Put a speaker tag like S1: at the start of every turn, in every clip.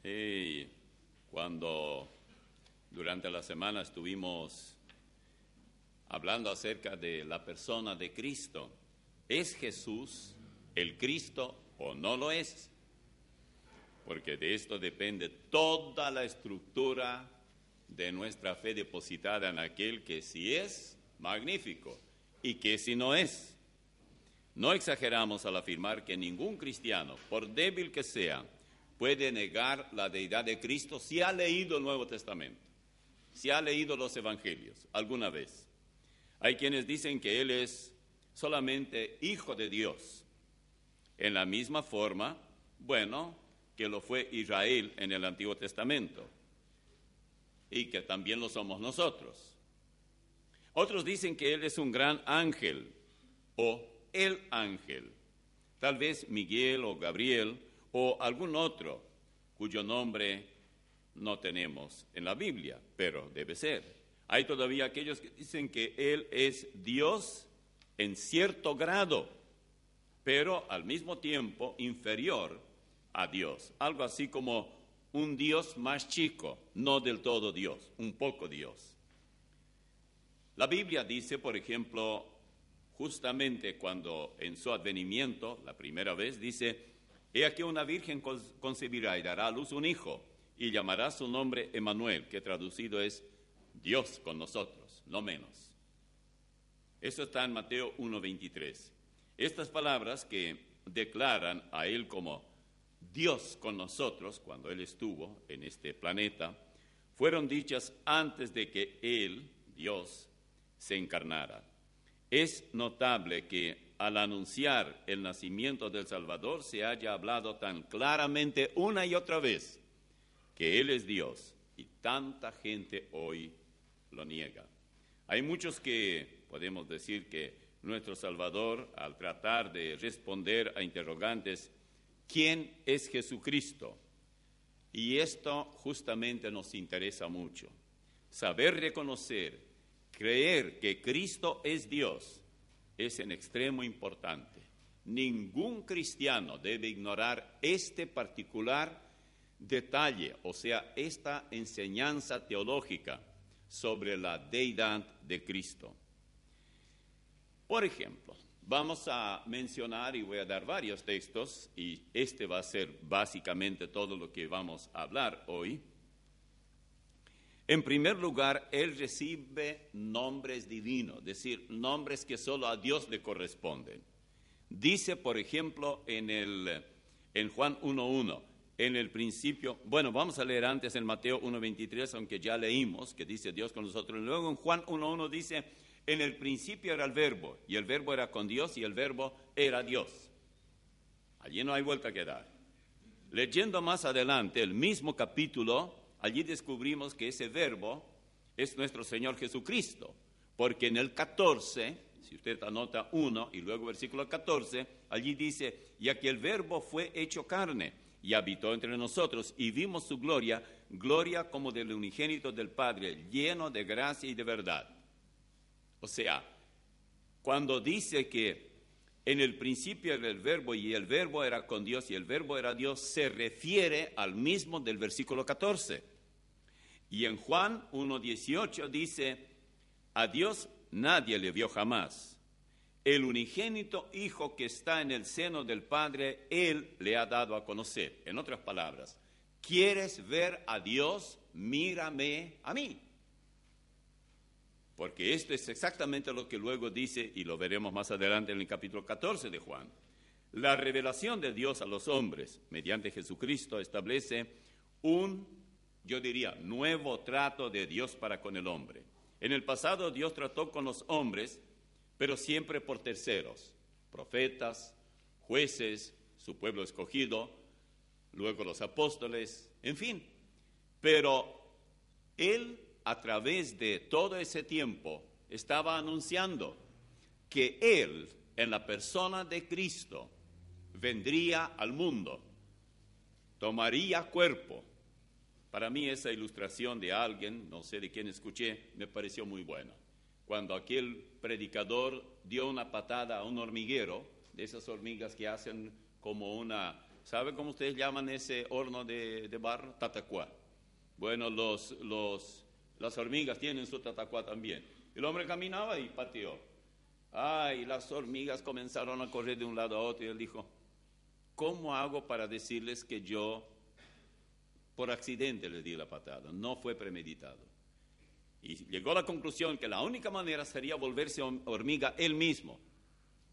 S1: Y cuando durante la semana estuvimos hablando acerca de la persona de Cristo, ¿es Jesús el Cristo o no lo es? Porque de esto depende toda la estructura de nuestra fe depositada en aquel que sí es magnífico y que si no es. No exageramos al afirmar que ningún cristiano, por débil que sea, puede negar la deidad de Cristo si ha leído el Nuevo Testamento, si ha leído los Evangelios alguna vez. Hay quienes dicen que Él es solamente Hijo de Dios. En la misma forma, que lo fue Israel en el Antiguo Testamento y que también lo somos nosotros. Otros dicen que Él es un gran ángel o el ángel, tal vez Miguel o Gabriel o algún otro cuyo nombre no tenemos en la Biblia, pero debe ser. Hay todavía aquellos que dicen que Él es Dios en cierto grado, pero al mismo tiempo inferior a Dios, algo así como un Dios más chico, no del todo Dios, un poco Dios. La Biblia dice, por ejemplo, justamente cuando en su advenimiento, la primera vez, dice: «He aquí una virgen concebirá y dará a luz un hijo, y llamará su nombre Emmanuel», que traducido es Dios con nosotros, no menos. Eso está en Mateo 1:23. Estas palabras que declaran a Él como Dios con nosotros, cuando Él estuvo en este planeta, fueron dichas antes de que Él, Dios, se encarnara. Es notable que al anunciar el nacimiento del Salvador se haya hablado tan claramente una y otra vez que Él es Dios, y tanta gente hoy lo niega. Hay muchos que podemos decir que nuestro Salvador, al tratar de responder a interrogantes, ¿quién es Jesucristo? Y esto justamente nos interesa mucho. Saber reconocer, creer que Cristo es Dios es en extremo importante. Ningún cristiano debe ignorar este particular detalle, o sea, esta enseñanza teológica sobre la deidad de Cristo. Por ejemplo, vamos a mencionar, y voy a dar varios textos, y este va a ser básicamente todo lo que vamos a hablar hoy. En primer lugar, Él recibe nombres divinos, es decir, nombres que solo a Dios le corresponden. Dice, por ejemplo, en Juan 1:1, en el principio, vamos a leer antes en Mateo 1:23, aunque ya leímos que dice Dios con nosotros. Luego en Juan 1:1 dice: en el principio era el Verbo, y el Verbo era con Dios, y el Verbo era Dios. Allí no hay vuelta que dar. Leyendo más adelante el mismo capítulo, allí descubrimos que ese Verbo es nuestro Señor Jesucristo, porque en el 14, si usted anota 1 y luego versículo 14, allí dice: y aquí el Verbo fue hecho carne y habitó entre nosotros, y vimos su gloria, gloria como del unigénito del Padre, lleno de gracia y de verdad. O sea, cuando dice que en el principio era el Verbo y el Verbo era con Dios y el Verbo era Dios, se refiere al mismo del versículo 14. Y en Juan 1:18 dice: a Dios nadie le vio jamás. El unigénito Hijo que está en el seno del Padre, Él le ha dado a conocer. En otras palabras, ¿quieres ver a Dios? Mírame a mí. Porque esto es exactamente lo que luego dice, y lo veremos más adelante en el capítulo 14 de Juan. La revelación de Dios a los hombres, mediante Jesucristo, establece nuevo trato de Dios para con el hombre. En el pasado Dios trató con los hombres, pero siempre por terceros, profetas, jueces, su pueblo escogido, luego los apóstoles, en fin. Pero Él, a través de todo ese tiempo, estaba anunciando que Él, en la persona de Cristo, vendría al mundo, tomaría cuerpo. Para mí esa ilustración de alguien, no sé de quién escuché, me pareció muy buena. Cuando aquel predicador dio una patada a un hormiguero, de esas hormigas que hacen como una ¿Sabe cómo ustedes llaman ese horno de barro? Tatacuá. Bueno, las hormigas tienen su tatacuá también. El hombre caminaba y pateó. Ay, las hormigas comenzaron a correr de un lado a otro y él dijo, ¿cómo hago para decirles que yo por accidente les di la patada? No fue premeditado. Y llegó a la conclusión que la única manera sería volverse hormiga él mismo,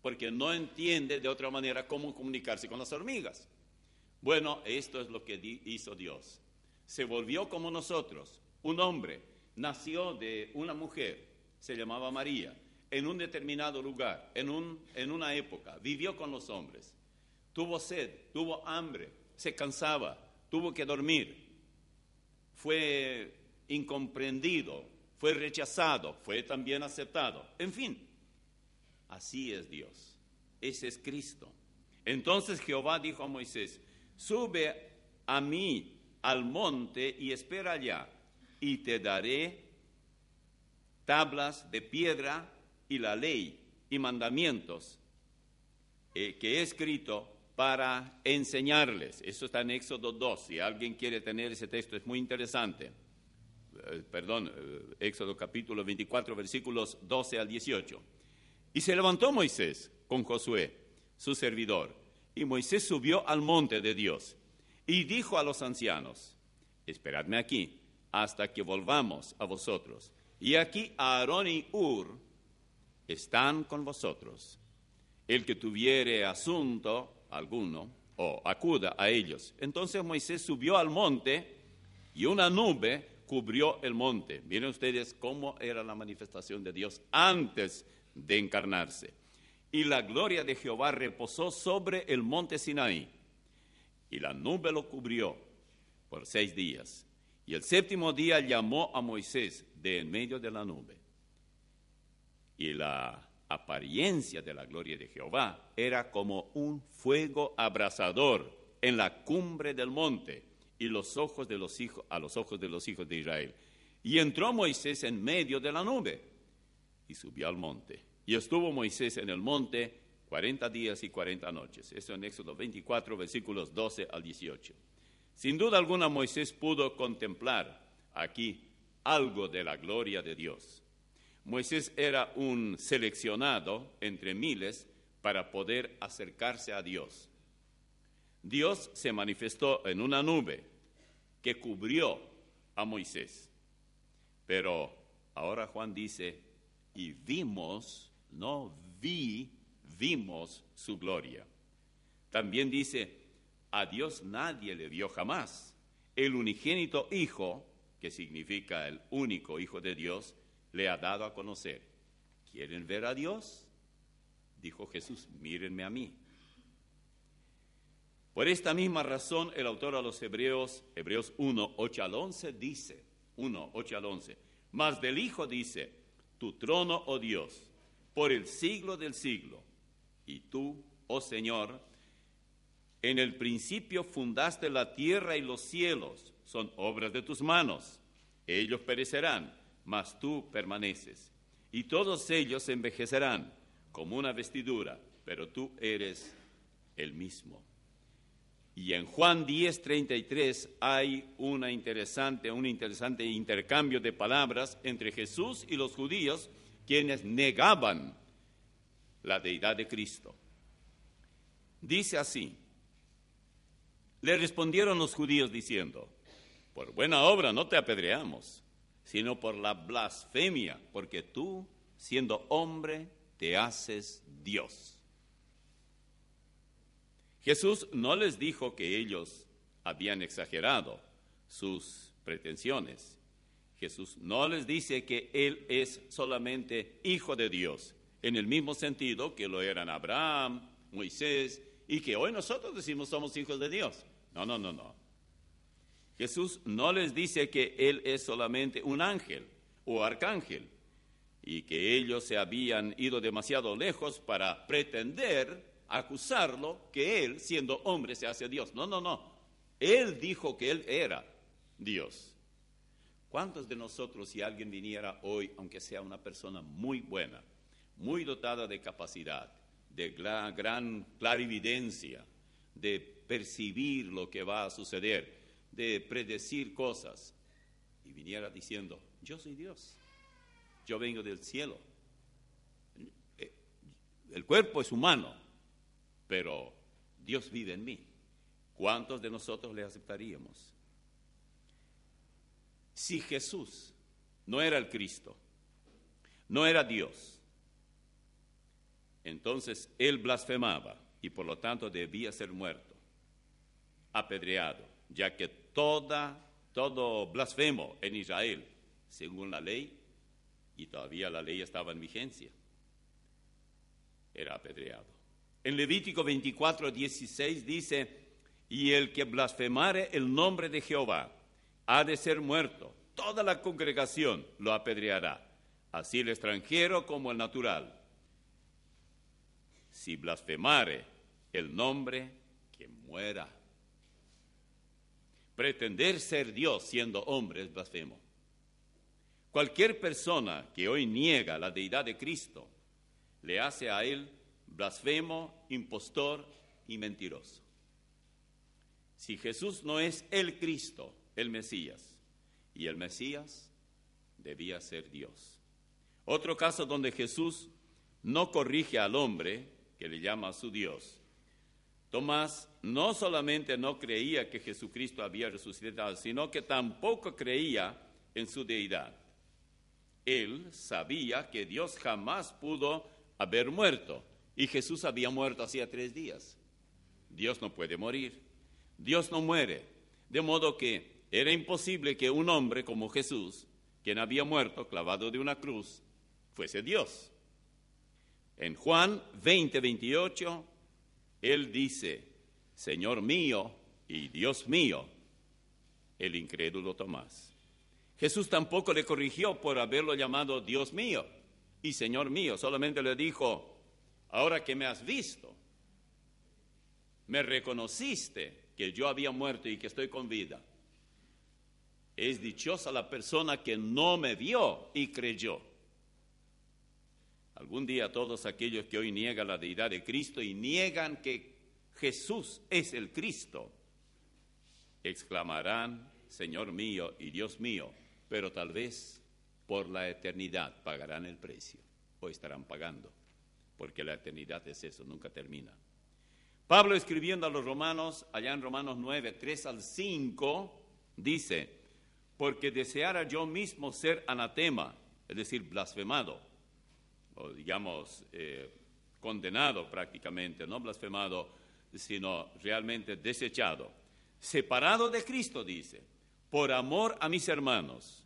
S1: porque no entiende de otra manera cómo comunicarse con las hormigas. Bueno, esto es lo que hizo Dios. Se volvió como nosotros, un hombre, nació de una mujer, se llamaba María, en un determinado lugar, en una época, vivió con los hombres, tuvo sed, tuvo hambre, se cansaba, tuvo que dormir, fue incomprendido, fue rechazado, fue también aceptado, en fin, así es Dios, ese es Cristo. Entonces Jehová dijo a Moisés, sube a mí al monte y espera allá, y te daré tablas de piedra y la ley y mandamientos que he escrito para enseñarles. Eso está en Éxodo 2, si alguien quiere tener ese texto, es muy interesante. Éxodo capítulo 24, versículos 12 al 18. Y se levantó Moisés con Josué, su servidor, y Moisés subió al monte de Dios y dijo a los ancianos, esperadme aquí hasta que volvamos a vosotros. Y aquí Aarón y Hur están con vosotros. El que tuviere asunto alguno, o acuda a ellos. Entonces Moisés subió al monte y una nube cubrió el monte. Miren ustedes cómo era la manifestación de Dios antes de encarnarse. Y la gloria de Jehová reposó sobre el monte Sinaí. Y la nube lo cubrió por 6 días. Y el 7º día llamó a Moisés de en medio de la nube. Y la apariencia de la gloria de Jehová era como un fuego abrasador en la cumbre del monte y a los ojos de los hijos de Israel. Y entró Moisés en medio de la nube y subió al monte. Y estuvo Moisés en el monte 40 días y 40 noches. Eso en Éxodo 24, versículos 12 al 18. Sin duda alguna Moisés pudo contemplar aquí algo de la gloria de Dios. Moisés era un seleccionado entre miles para poder acercarse a Dios. Dios se manifestó en una nube que cubrió a Moisés. Pero ahora Juan dice, y vimos, no vi, vimos su gloria. También dice, a Dios nadie le vio jamás. El unigénito Hijo, que significa el único Hijo de Dios, le ha dado a conocer. ¿Quieren ver a Dios? Dijo Jesús, mírenme a mí. Por esta misma razón, el autor a los Hebreos 1, 8 al 11, dice, 1, 8 al 11, mas del Hijo dice, tu trono, oh Dios, por el siglo del siglo, y tú, oh Señor, en el principio fundaste la tierra y los cielos, son obras de tus manos, ellos perecerán, mas tú permaneces, y todos ellos envejecerán como una vestidura, pero tú eres el mismo. Y en Juan 10:33 hay un interesante intercambio de palabras entre Jesús y los judíos, quienes negaban la deidad de Cristo. Dice así, le respondieron los judíos diciendo, por buena obra no te apedreamos, sino por la blasfemia, porque tú, siendo hombre, te haces Dios. Jesús no les dijo que ellos habían exagerado sus pretensiones. Jesús no les dice que Él es solamente Hijo de Dios, en el mismo sentido que lo eran Abraham, Moisés, y que hoy nosotros decimos somos hijos de Dios. No. Jesús no les dice que Él es solamente un ángel o arcángel y que ellos se habían ido demasiado lejos para pretender acusarlo que Él, siendo hombre, se hace Dios. No. Él dijo que Él era Dios. ¿Cuántos de nosotros, si alguien viniera hoy, aunque sea una persona muy buena, muy dotada de capacidad, de gran clarividencia, de percibir lo que va a suceder, de predecir cosas, y viniera diciendo, yo soy Dios, yo vengo del cielo. El cuerpo es humano, pero Dios vive en mí. ¿Cuántos de nosotros le aceptaríamos? Si Jesús no era el Cristo, no era Dios, entonces él blasfemaba y por lo tanto debía ser muerto, apedreado, ya que todo blasfemo en Israel, según la ley, y todavía la ley estaba en vigencia, era apedreado. En Levítico 24:16 dice, y el que blasfemare el nombre de Jehová ha de ser muerto, toda la congregación lo apedreará, así el extranjero como el natural. Si blasfemare el nombre, que muera. Pretender ser Dios siendo hombre es blasfemo. Cualquier persona que hoy niega la deidad de Cristo le hace a él blasfemo, impostor y mentiroso. Si Jesús no es el Cristo, el Mesías, y el Mesías debía ser Dios. Otro caso donde Jesús no corrige al hombre que le llama a su Dios. Tomás no solamente no creía que Jesucristo había resucitado, sino que tampoco creía en su deidad. Él sabía que Dios jamás pudo haber muerto, y Jesús había muerto hacía 3 días. Dios no puede morir, Dios no muere, de modo que era imposible que un hombre como Jesús, quien había muerto clavado de una cruz, fuese Dios. En Juan 20:28, él dice, Señor mío y Dios mío, el incrédulo Tomás. Jesús tampoco le corrigió por haberlo llamado Dios mío y Señor mío, solamente le dijo, ahora que me has visto, me reconociste que yo había muerto y que estoy con vida. Es dichosa la persona que no me vio y creyó. Algún día todos aquellos que hoy niegan la deidad de Cristo y niegan que Jesús es el Cristo, exclamarán, Señor mío y Dios mío, pero tal vez por la eternidad pagarán el precio, o estarán pagando, porque la eternidad es eso, nunca termina. Pablo, escribiendo a los romanos, allá en Romanos 9:3-5, dice, porque deseara yo mismo ser anatema, es decir, blasfemado, o digamos, condenado prácticamente, no blasfemado, sino realmente desechado, separado de Cristo, dice, por amor a mis hermanos,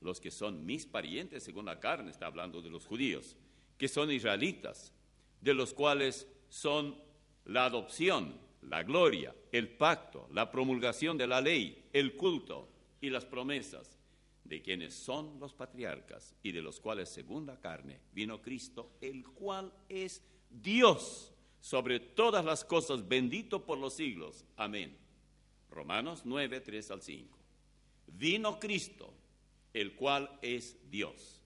S1: los que son mis parientes según la carne, está hablando de los judíos, que son israelitas, de los cuales son la adopción, la gloria, el pacto, la promulgación de la ley, el culto y las promesas, de quienes son los patriarcas y de los cuales según la carne vino Cristo, el cual es Dios sobre todas las cosas, bendito por los siglos. Amén. Romanos 9:3-5. Vino Cristo, el cual es Dios.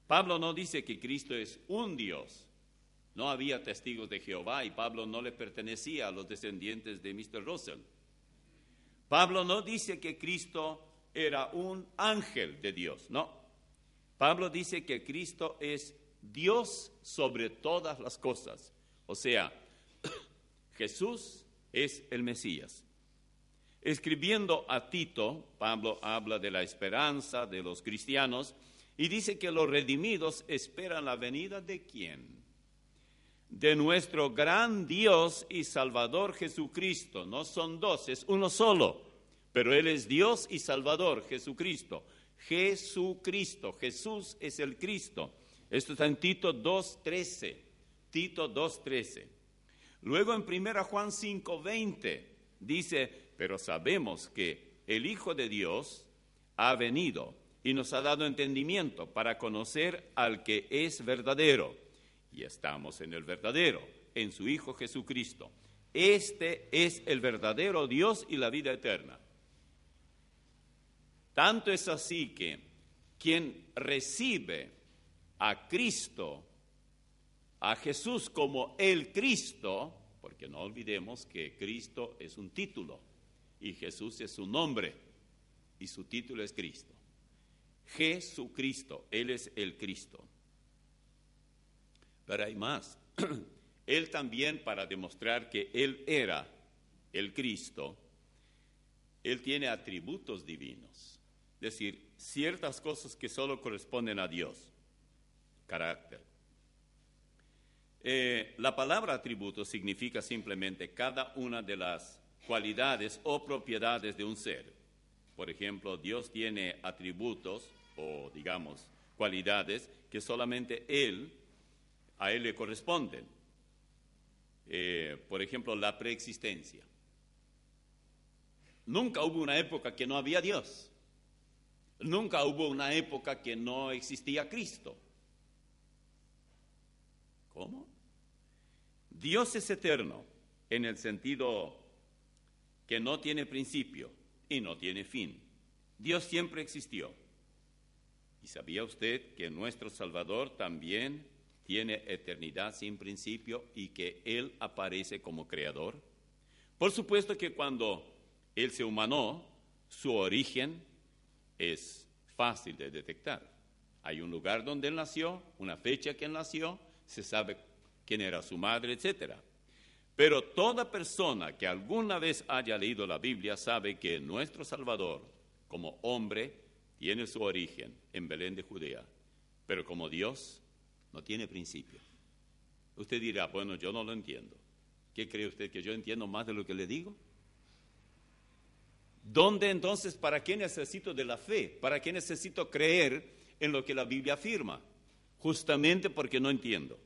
S1: Pablo no dice que Cristo es un Dios. No había testigos de Jehová y Pablo no le pertenecía a los descendientes de Mr. Russell. Pablo no dice que Cristo era un ángel de Dios, no. Pablo dice que Cristo es Dios sobre todas las cosas. O sea, Jesús es el Mesías. Escribiendo a Tito, Pablo habla de la esperanza de los cristianos y dice que los redimidos esperan la venida ¿de quién? De nuestro gran Dios y Salvador Jesucristo. No son dos, es uno solo, pero Él es Dios y Salvador, Jesucristo. Jesucristo, Jesús es el Cristo. Esto está en Tito 2:13. Tito 2:13. Luego en 1 Juan 5:20 dice, pero sabemos que el Hijo de Dios ha venido y nos ha dado entendimiento para conocer al que es verdadero. Y estamos en el verdadero, en su Hijo Jesucristo. Este es el verdadero Dios y la vida eterna. Tanto es así que quien recibe a Cristo, a Jesús como el Cristo, porque no olvidemos que Cristo es un título y Jesús es su nombre y su título es Cristo. Jesucristo, Él es el Cristo. Pero hay más. Él también, para demostrar que Él era el Cristo, Él tiene atributos divinos. Es decir, ciertas cosas que solo corresponden a Dios. Carácter. La palabra atributo significa simplemente cada una de las cualidades o propiedades de un ser. Por ejemplo, Dios tiene atributos o, digamos, cualidades que solamente a Él le corresponden. Por ejemplo, la preexistencia. Nunca hubo una época que no había Dios. Nunca hubo una época que no existía Cristo. ¿Cómo? Dios es eterno en el sentido que no tiene principio y no tiene fin. Dios siempre existió. ¿Y sabía usted que nuestro Salvador también tiene eternidad sin principio y que Él aparece como creador? Por supuesto que cuando Él se humanó, su origen es fácil de detectar. Hay un lugar donde Él nació, una fecha que Él nació, se sabe quién era su madre, etc. Pero toda persona que alguna vez haya leído la Biblia sabe que nuestro Salvador, como hombre, tiene su origen en Belén de Judea, pero como Dios no tiene principio. Usted dirá, bueno, yo no lo entiendo. ¿Qué cree usted, que yo entiendo más de lo que le digo? ¿Dónde entonces, para qué necesito de la fe? ¿Para qué necesito creer en lo que la Biblia afirma? Justamente porque no entiendo.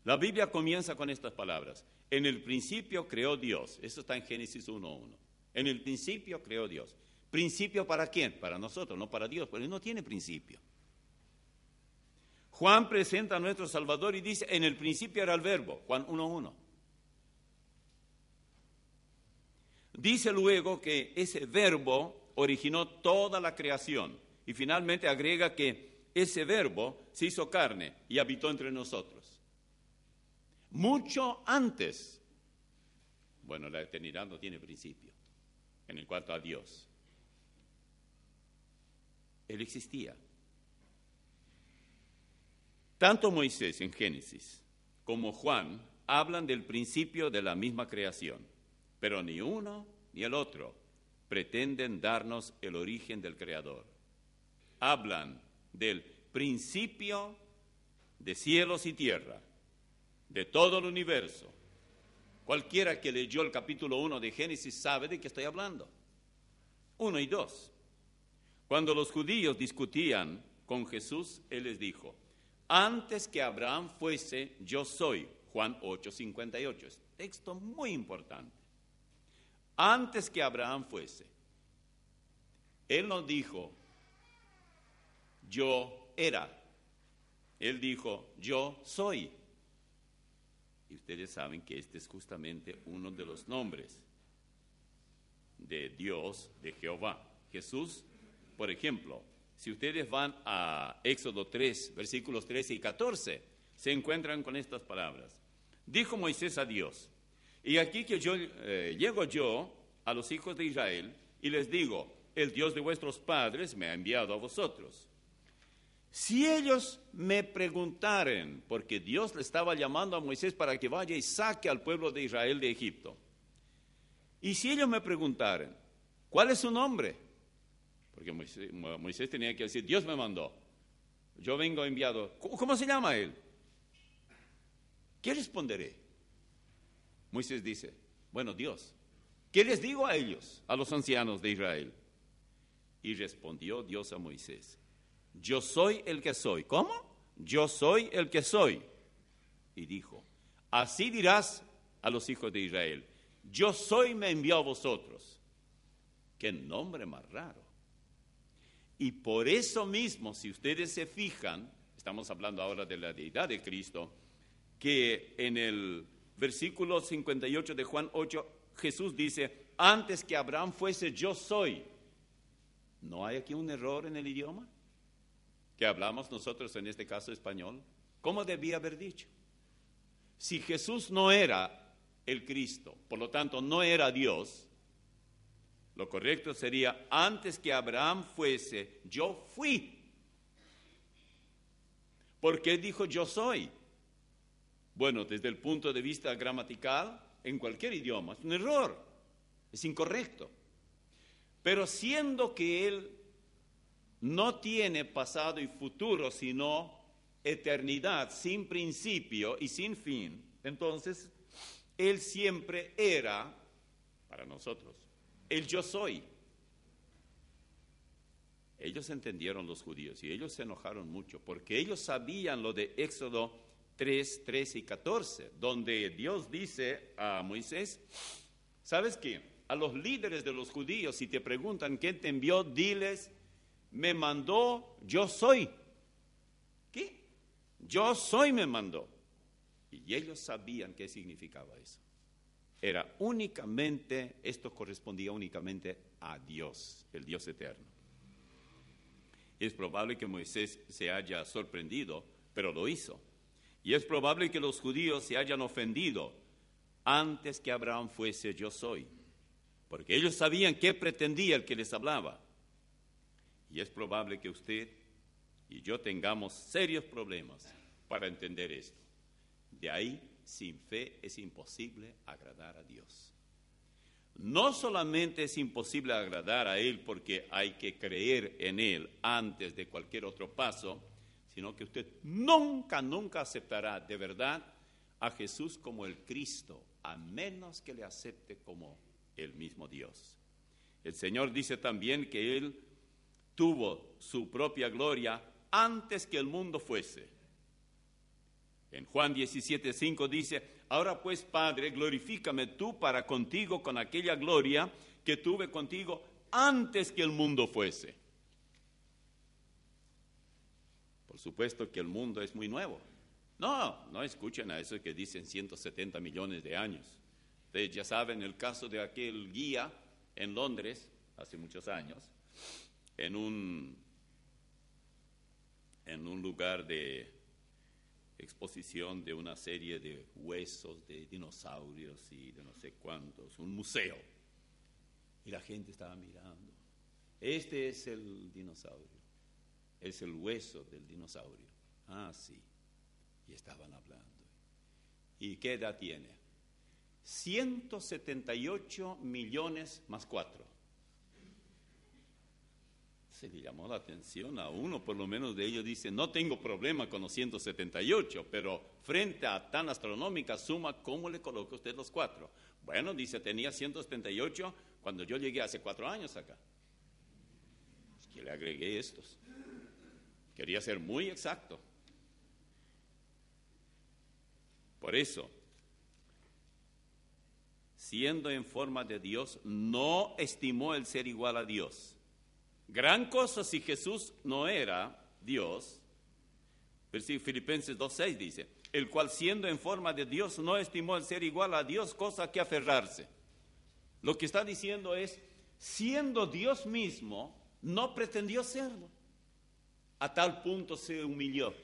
S1: La Biblia comienza con estas palabras. En el principio creó Dios. Eso está en Génesis 1:1. En el principio creó Dios. ¿Principio para quién? Para nosotros, no para Dios, porque Él no tiene principio. Juan presenta a nuestro Salvador y dice, en el principio era el verbo, Juan 1:1. Dice luego que ese verbo originó toda la creación y finalmente agrega que ese verbo se hizo carne y habitó entre nosotros. Mucho antes, bueno, la eternidad no tiene principio en cuanto a Dios. Él existía. Tanto Moisés en Génesis como Juan hablan del principio de la misma creación, pero ni uno ni el otro pretenden darnos el origen del Creador. Hablan del principio de cielos y tierra, de todo el universo. Cualquiera que leyó el capítulo 1 de Génesis sabe de qué estoy hablando. 1 y 2. Cuando los judíos discutían con Jesús, Él les dijo, antes que Abraham fuese, yo soy. Juan 8:58. Es un texto muy importante. Antes que Abraham fuese. Él no dijo, yo era. Él dijo, yo soy. Y ustedes saben que este es justamente uno de los nombres de Dios, de Jehová. Jesús, por ejemplo, si ustedes van a Éxodo 3, versículos 13 y 14, se encuentran con estas palabras. Dijo Moisés a Dios, y aquí que llego yo a los hijos de Israel y les digo, el Dios de vuestros padres me ha enviado a vosotros. Si ellos me preguntaren, porque Dios le estaba llamando a Moisés para que vaya y saque al pueblo de Israel de Egipto, y si ellos me preguntaren, ¿cuál es su nombre? Porque Moisés tenía que decir, Dios me mandó, yo vengo enviado. ¿Cómo se llama él? ¿Qué responderé? Moisés dice, bueno, Dios. ¿Qué les digo a ellos, a los ancianos de Israel? Y respondió Dios a Moisés, yo soy el que soy. ¿Cómo? Yo soy el que soy. Y dijo, así dirás a los hijos de Israel, yo soy, me envió a vosotros. Qué nombre más raro. Y por eso mismo, si ustedes se fijan, estamos hablando ahora de la deidad de Cristo, que en el versículo 58 de Juan 8, Jesús dice, antes que Abraham fuese, yo soy. ¿No hay aquí un error en el idioma? Que hablamos nosotros en este caso español. ¿Cómo debía haber dicho? Si Jesús no era el Cristo. Por lo tanto, no era Dios. Lo correcto sería, antes que Abraham fuese, yo fui. ¿Por qué dijo yo soy? Bueno, desde el punto de vista gramatical, en cualquier idioma, es un error, es incorrecto. Pero siendo que Él no tiene pasado y futuro, sino eternidad sin principio y sin fin, entonces Él siempre era, para nosotros, el yo soy. Ellos entendieron, los judíos, y ellos se enojaron mucho, porque ellos sabían lo de Éxodo 3, 13 y 14, donde Dios dice a Moisés, ¿sabes qué? A los líderes de los judíos, si te preguntan quién te envió, diles, me mandó, yo soy. ¿Qué? Yo soy me mandó. Y ellos sabían qué significaba eso. Era únicamente, esto correspondía únicamente a Dios, el Dios eterno. Es probable que Moisés se haya sorprendido, pero lo hizo. Y es probable que los judíos se hayan ofendido antes que Abraham fuese yo soy, porque ellos sabían qué pretendía el que les hablaba. Y es probable que usted y yo tengamos serios problemas para entender esto. De ahí, sin fe es imposible agradar a Dios. No solamente es imposible agradar a Él porque hay que creer en Él antes de cualquier otro paso, sino que usted nunca aceptará de verdad a Jesús como el Cristo, a menos que le acepte como el mismo Dios. El Señor dice también que Él tuvo su propia gloria antes que el mundo fuese. En Juan 17:5 dice, ahora pues, Padre, glorifícame tú para contigo con aquella gloria que tuve contigo antes que el mundo fuese. Por supuesto que el mundo es muy nuevo. No escuchen a eso que dicen 170 millones de años. Ustedes ya saben el caso de aquel guía en Londres, hace muchos años, en un lugar de exposición de una serie de huesos de dinosaurios y de no sé cuántos, un museo. Y la gente estaba mirando. Este es el dinosaurio, es el hueso del dinosaurio. Ah, sí. Y estaban hablando. ¿Y qué edad tiene? 178 millones más 4. Se le llamó la atención a uno, por lo menos de ellos dice, no tengo problema con los 178, pero frente a tan astronómica suma, ¿cómo le coloca usted los 4? Bueno, dice, tenía 178 cuando yo llegué hace 4 años acá. Es que le agregué estos. Quería ser muy exacto. Por eso, siendo en forma de Dios, no estimó el ser igual a Dios. Gran cosa si Jesús no era Dios. Filipenses 2:6 dice, el cual siendo en forma de Dios no estimó el ser igual a Dios, cosa que aferrarse. Lo que está diciendo es, siendo Dios mismo, no pretendió serlo. A tal punto se humilló,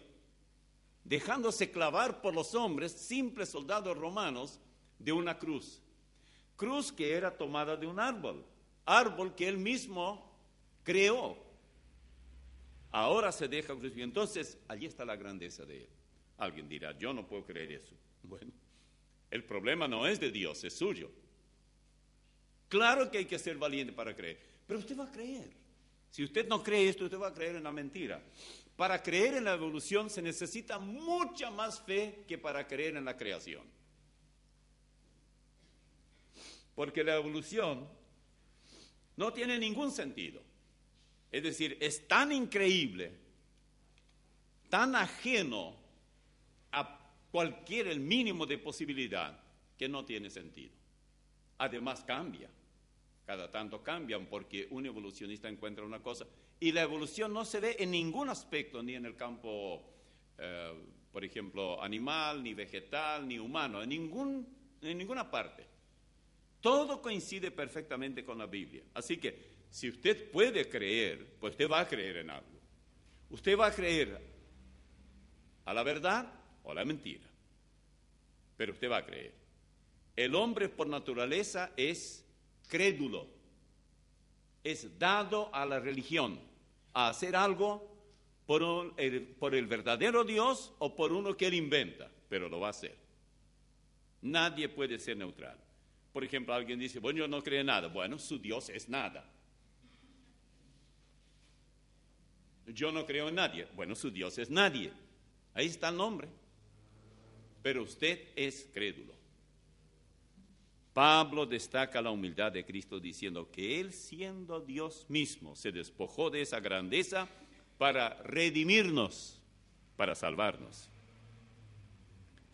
S1: dejándose clavar por los hombres, simples soldados romanos, de una cruz. Cruz que era tomada de un árbol que él mismo creó. Ahora se deja crucificar. Entonces, allí está la grandeza de él. Alguien dirá, yo no puedo creer eso. Bueno, el problema no es de Dios, es suyo. Claro que hay que ser valiente para creer, pero usted va a creer. Si usted no cree esto, usted va a creer en la mentira. Para creer en la evolución se necesita mucha más fe que para creer en la creación. Porque la evolución no tiene ningún sentido. Es decir, es tan increíble, tan ajeno a el mínimo de posibilidad, que no tiene sentido. Además cambia. Cada tanto cambian porque un evolucionista encuentra una cosa y la evolución no se ve en ningún aspecto, ni en el campo, por ejemplo, animal, ni vegetal, ni humano, en ninguna parte. Todo coincide perfectamente con la Biblia. Así que si usted puede creer, pues usted va a creer en algo. Usted va a creer a la verdad o a la mentira, pero usted va a creer. El hombre por naturaleza es crédulo, es dado a la religión, a hacer algo por el verdadero Dios o por uno que él inventa, pero lo va a hacer. Nadie puede ser neutral. Por ejemplo, alguien dice, bueno, yo no creo en nada. Bueno, su Dios es nada. Yo no creo en nadie. Bueno, su Dios es nadie. Ahí está el nombre. Pero usted es crédulo. Pablo destaca la humildad de Cristo diciendo que Él, siendo Dios mismo, se despojó de esa grandeza para redimirnos, para salvarnos.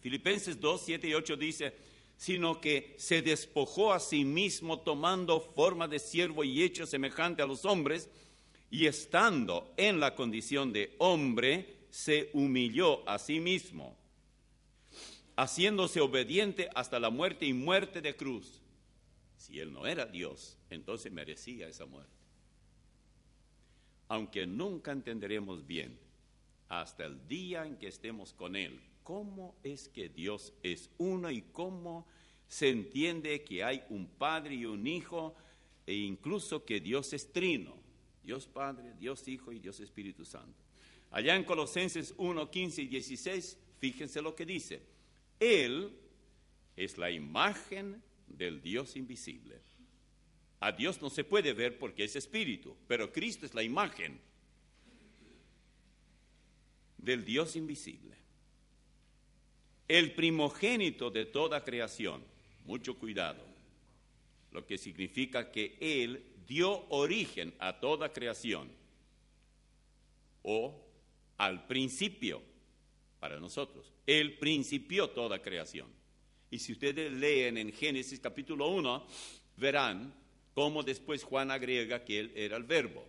S1: Filipenses 2, 7 y 8 dice, sino que se despojó a sí mismo tomando forma de siervo y hecho semejante a los hombres, y estando en la condición de hombre, se humilló a sí mismo, haciéndose obediente hasta la muerte y muerte de cruz. Si Él no era Dios, entonces merecía esa muerte. Aunque nunca entenderemos bien, hasta el día en que estemos con Él, cómo es que Dios es uno y cómo se entiende que hay un Padre y un Hijo, e incluso que Dios es trino, Dios Padre, Dios Hijo y Dios Espíritu Santo. Allá en Colosenses 1, 15 y 16, fíjense lo que dice. Él es la imagen del Dios invisible. A Dios no se puede ver porque es espíritu, pero Cristo es la imagen del Dios invisible. El primogénito de toda creación, mucho cuidado, lo que significa que Él dio origen a toda creación, o al principio, para nosotros. Él principió toda creación. Y si ustedes leen en Génesis capítulo 1, verán cómo después Juan agrega que Él era el verbo.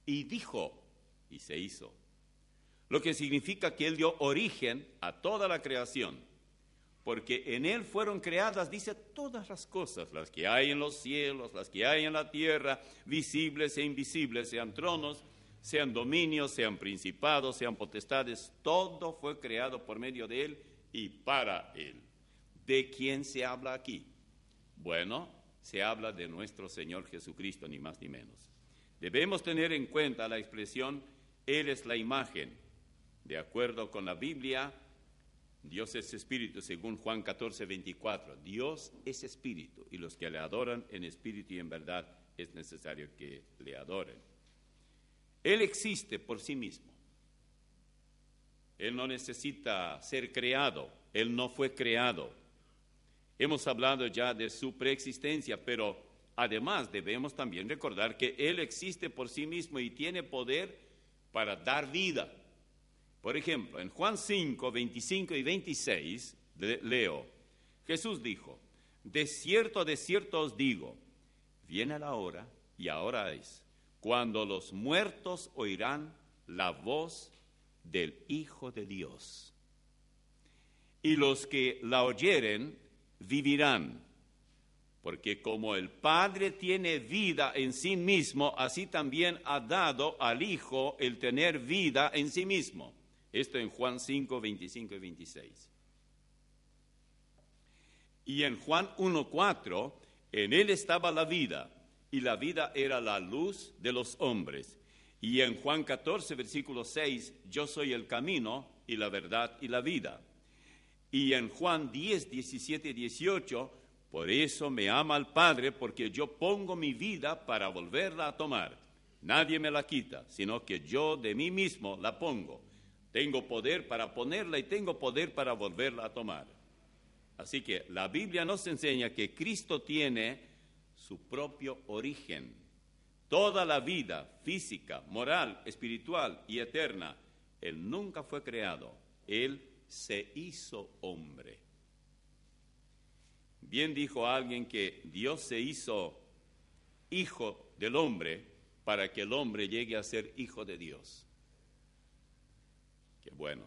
S1: Y dijo, y se hizo. Lo que significa que Él dio origen a toda la creación. Porque en Él fueron creadas, dice, todas las cosas, las que hay en los cielos, las que hay en la tierra, visibles e invisibles, sean tronos, sean dominios, sean principados, sean potestades, todo fue creado por medio de Él y para Él. ¿De quién se habla aquí? Bueno, se habla de nuestro Señor Jesucristo, ni más ni menos. Debemos tener en cuenta la expresión, Él es la imagen. De acuerdo con la Biblia, Dios es espíritu, según Juan 14, 24. Dios es espíritu, y los que le adoran en espíritu y en verdad es necesario que le adoren. Él existe por sí mismo. Él no necesita ser creado. Él no fue creado. Hemos hablado ya de su preexistencia, pero además debemos también recordar que Él existe por sí mismo y tiene poder para dar vida. Por ejemplo, en Juan 5, 25 y 26, leo, Jesús dijo, de cierto os digo, viene la hora, y ahora es, cuando los muertos oirán la voz del Hijo de Dios. Y los que la oyeren vivirán, porque como el Padre tiene vida en sí mismo, así también ha dado al Hijo el tener vida en sí mismo. Esto en Juan 5, 25 y 26. Y en Juan 1, 4, en Él estaba la vida, y la vida era la luz de los hombres. Y en Juan 14, versículo 6, yo soy el camino y la verdad y la vida. Y en Juan 10, 17 y 18, por eso me ama el Padre, porque yo pongo mi vida para volverla a tomar. Nadie me la quita, sino que yo de mí mismo la pongo. Tengo poder para ponerla y tengo poder para volverla a tomar. Así que la Biblia nos enseña que Cristo tiene su propio origen. Toda la vida física, moral, espiritual y eterna, Él nunca fue creado. Él se hizo hombre. Bien dijo alguien que Dios se hizo hijo del hombre para que el hombre llegue a ser hijo de Dios. Qué bueno.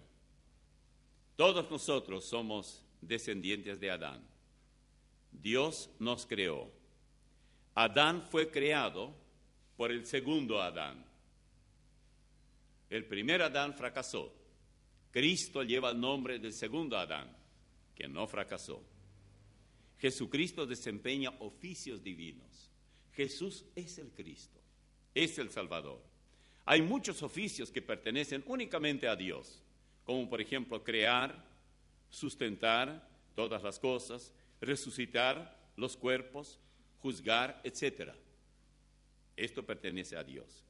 S1: Todos nosotros somos descendientes de Adán. Dios nos creó. Adán fue creado por el segundo Adán. El primer Adán fracasó. Cristo lleva el nombre del segundo Adán, que no fracasó. Jesucristo desempeña oficios divinos. Jesús es el Cristo, es el Salvador. Hay muchos oficios que pertenecen únicamente a Dios, como por ejemplo crear, sustentar todas las cosas, resucitar los cuerpos, juzgar, etc. Esto pertenece a Dios.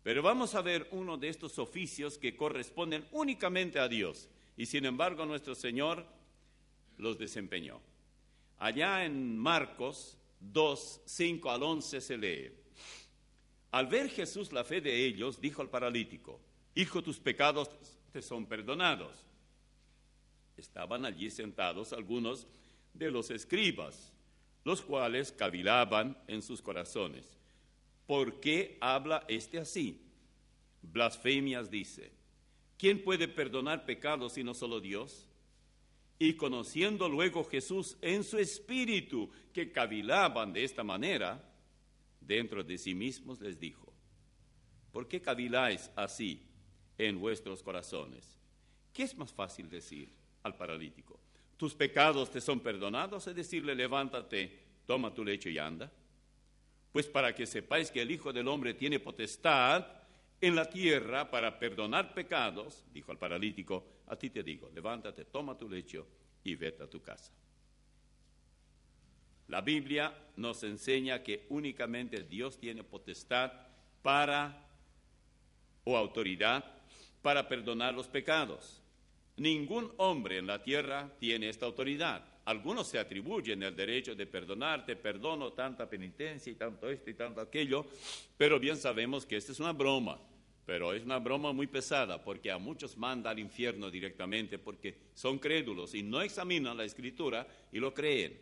S1: Pero vamos a ver uno de estos oficios que corresponden únicamente a Dios, y sin embargo nuestro Señor los desempeñó. Allá en Marcos 2, 5 al 11 se lee: Al ver Jesús la fe de ellos, dijo al paralítico: Hijo, tus pecados te son perdonados. Estaban allí sentados algunos de los escribas, los cuales cavilaban en sus corazones: ¿por qué habla este así? Blasfemias dice. ¿Quién puede perdonar pecados sino solo Dios? Y conociendo luego Jesús en su espíritu que cavilaban de esta manera, dentro de sí mismos les dijo: ¿por qué caviláis así en vuestros corazones? ¿Qué es más fácil decir al paralítico: tus pecados te son perdonados, es decirle: levántate, toma tu lecho y anda? Pues para que sepáis que el Hijo del Hombre tiene potestad en la tierra para perdonar pecados, dijo al paralítico, a ti te digo, levántate, toma tu lecho y vete a tu casa. La Biblia nos enseña que únicamente Dios tiene potestad o autoridad para perdonar los pecados. Ningún hombre en la tierra tiene esta autoridad. Algunos se atribuyen el derecho de perdonar, te perdono tanta penitencia y tanto esto y tanto aquello, pero bien sabemos que esta es una broma, pero es una broma muy pesada, porque a muchos manda al infierno directamente, porque son crédulos y no examinan la Escritura y lo creen.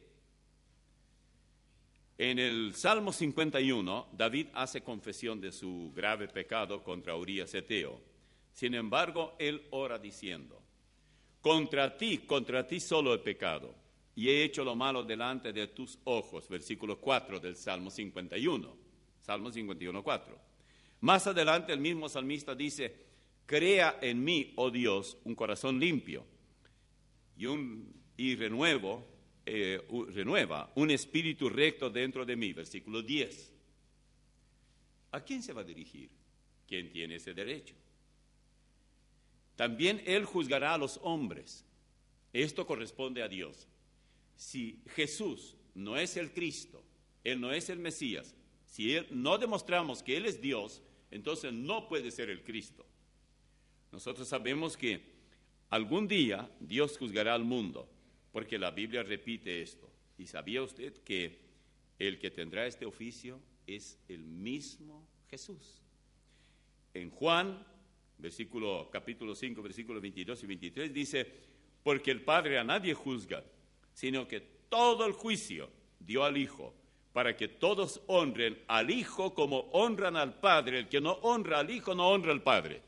S1: En el Salmo 51, David hace confesión de su grave pecado contra Urías Eteo. Sin embargo, él ora diciendo: contra ti solo he pecado, y he hecho lo malo delante de tus ojos. Versículo 4 del Salmo 51. Salmo 51, 4. Más adelante el mismo salmista dice: crea en mí, oh Dios, un corazón limpio, y renueva un espíritu recto dentro de mí. Versículo 10. ¿A quién se va a dirigir? ¿Quién tiene ese derecho? También Él juzgará a los hombres. Esto corresponde a Dios. Si Jesús no es el Cristo, Él no es el Mesías, si no demostramos que Él es Dios, entonces no puede ser el Cristo. Nosotros sabemos que algún día Dios juzgará al mundo, porque la Biblia repite esto. ¿Y sabía usted que el que tendrá este oficio es el mismo Jesús? En Juan, capítulo 5, versículos 22 y 23, dice: porque el Padre a nadie juzga, sino que todo el juicio dio al Hijo, para que todos honren al Hijo como honran al Padre. El que no honra al Hijo no honra al Padre.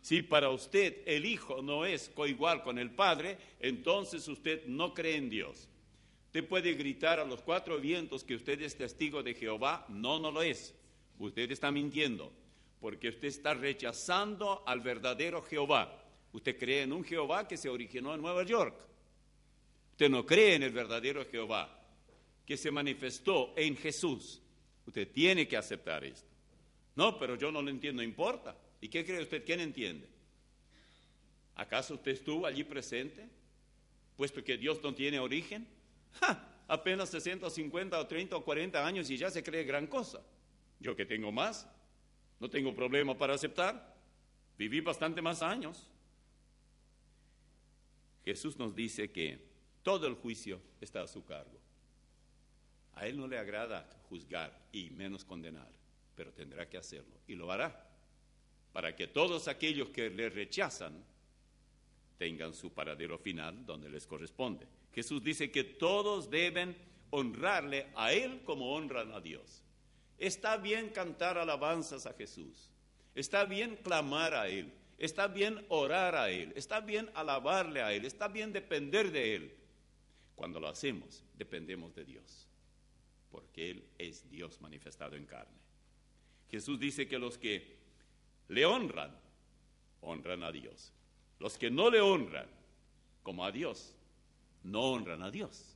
S1: Si para usted el Hijo no es coigual con el Padre, entonces usted no cree en Dios. Usted puede gritar a los cuatro vientos que usted es testigo de Jehová. No lo es. Usted está mintiendo, porque usted está rechazando al verdadero Jehová. Usted cree en un Jehová que se originó en Nueva York. Usted no cree en el verdadero Jehová que se manifestó en Jesús. Usted tiene que aceptar esto. No, pero yo no lo entiendo, no importa. ¿Y qué cree usted? ¿Quién entiende? ¿Acaso usted estuvo allí presente? Puesto que Dios no tiene origen. Apenas 60, 50 o 30 o 40 años y ya se cree gran cosa. Yo que tengo más, no tengo problema para aceptar. Viví bastante más años. Jesús nos dice que todo el juicio está a su cargo. A Él no le agrada juzgar y menos condenar, pero tendrá que hacerlo y lo hará, para que todos aquellos que le rechazan tengan su paradero final donde les corresponde. Jesús dice que todos deben honrarle a Él como honran a Dios. Está bien cantar alabanzas a Jesús, está bien clamar a Él, está bien orar a Él, está bien alabarle a Él, está bien depender de Él. Cuando lo hacemos, dependemos de Dios, porque Él es Dios manifestado en carne. Jesús dice que los que le honran, honran a Dios. Los que no le honran, como a Dios, no honran a Dios.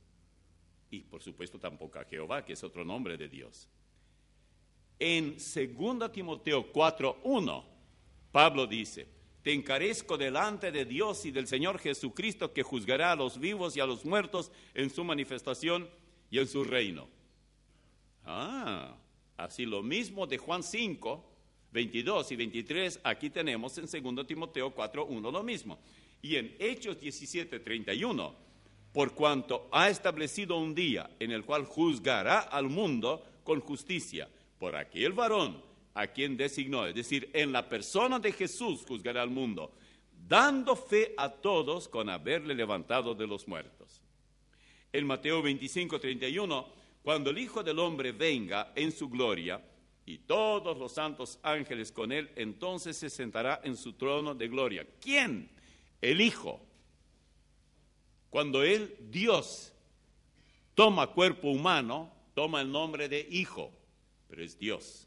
S1: y por supuesto tampoco a Jehová, que es otro nombre de Dios. En 2 Timoteo 4:1, Pablo dice: te encarezco delante de Dios y del Señor Jesucristo, que juzgará a los vivos y a los muertos en su manifestación y en su reino. Así lo mismo de Juan 5, 22 y 23, aquí tenemos en 2 Timoteo 4:1 lo mismo. Y en Hechos 17:31, por cuanto ha establecido un día en el cual juzgará al mundo con justicia, por aquel varón a quien designó, es decir, en la persona de Jesús juzgará al mundo, dando fe a todos con haberle levantado de los muertos. En Mateo 25:31, cuando el Hijo del Hombre venga en su gloria, y todos los santos ángeles con él, entonces se sentará en su trono de gloria. ¿Quién? El Hijo. Cuando él, Dios, toma cuerpo humano, toma el nombre de Hijo, pero es Dios.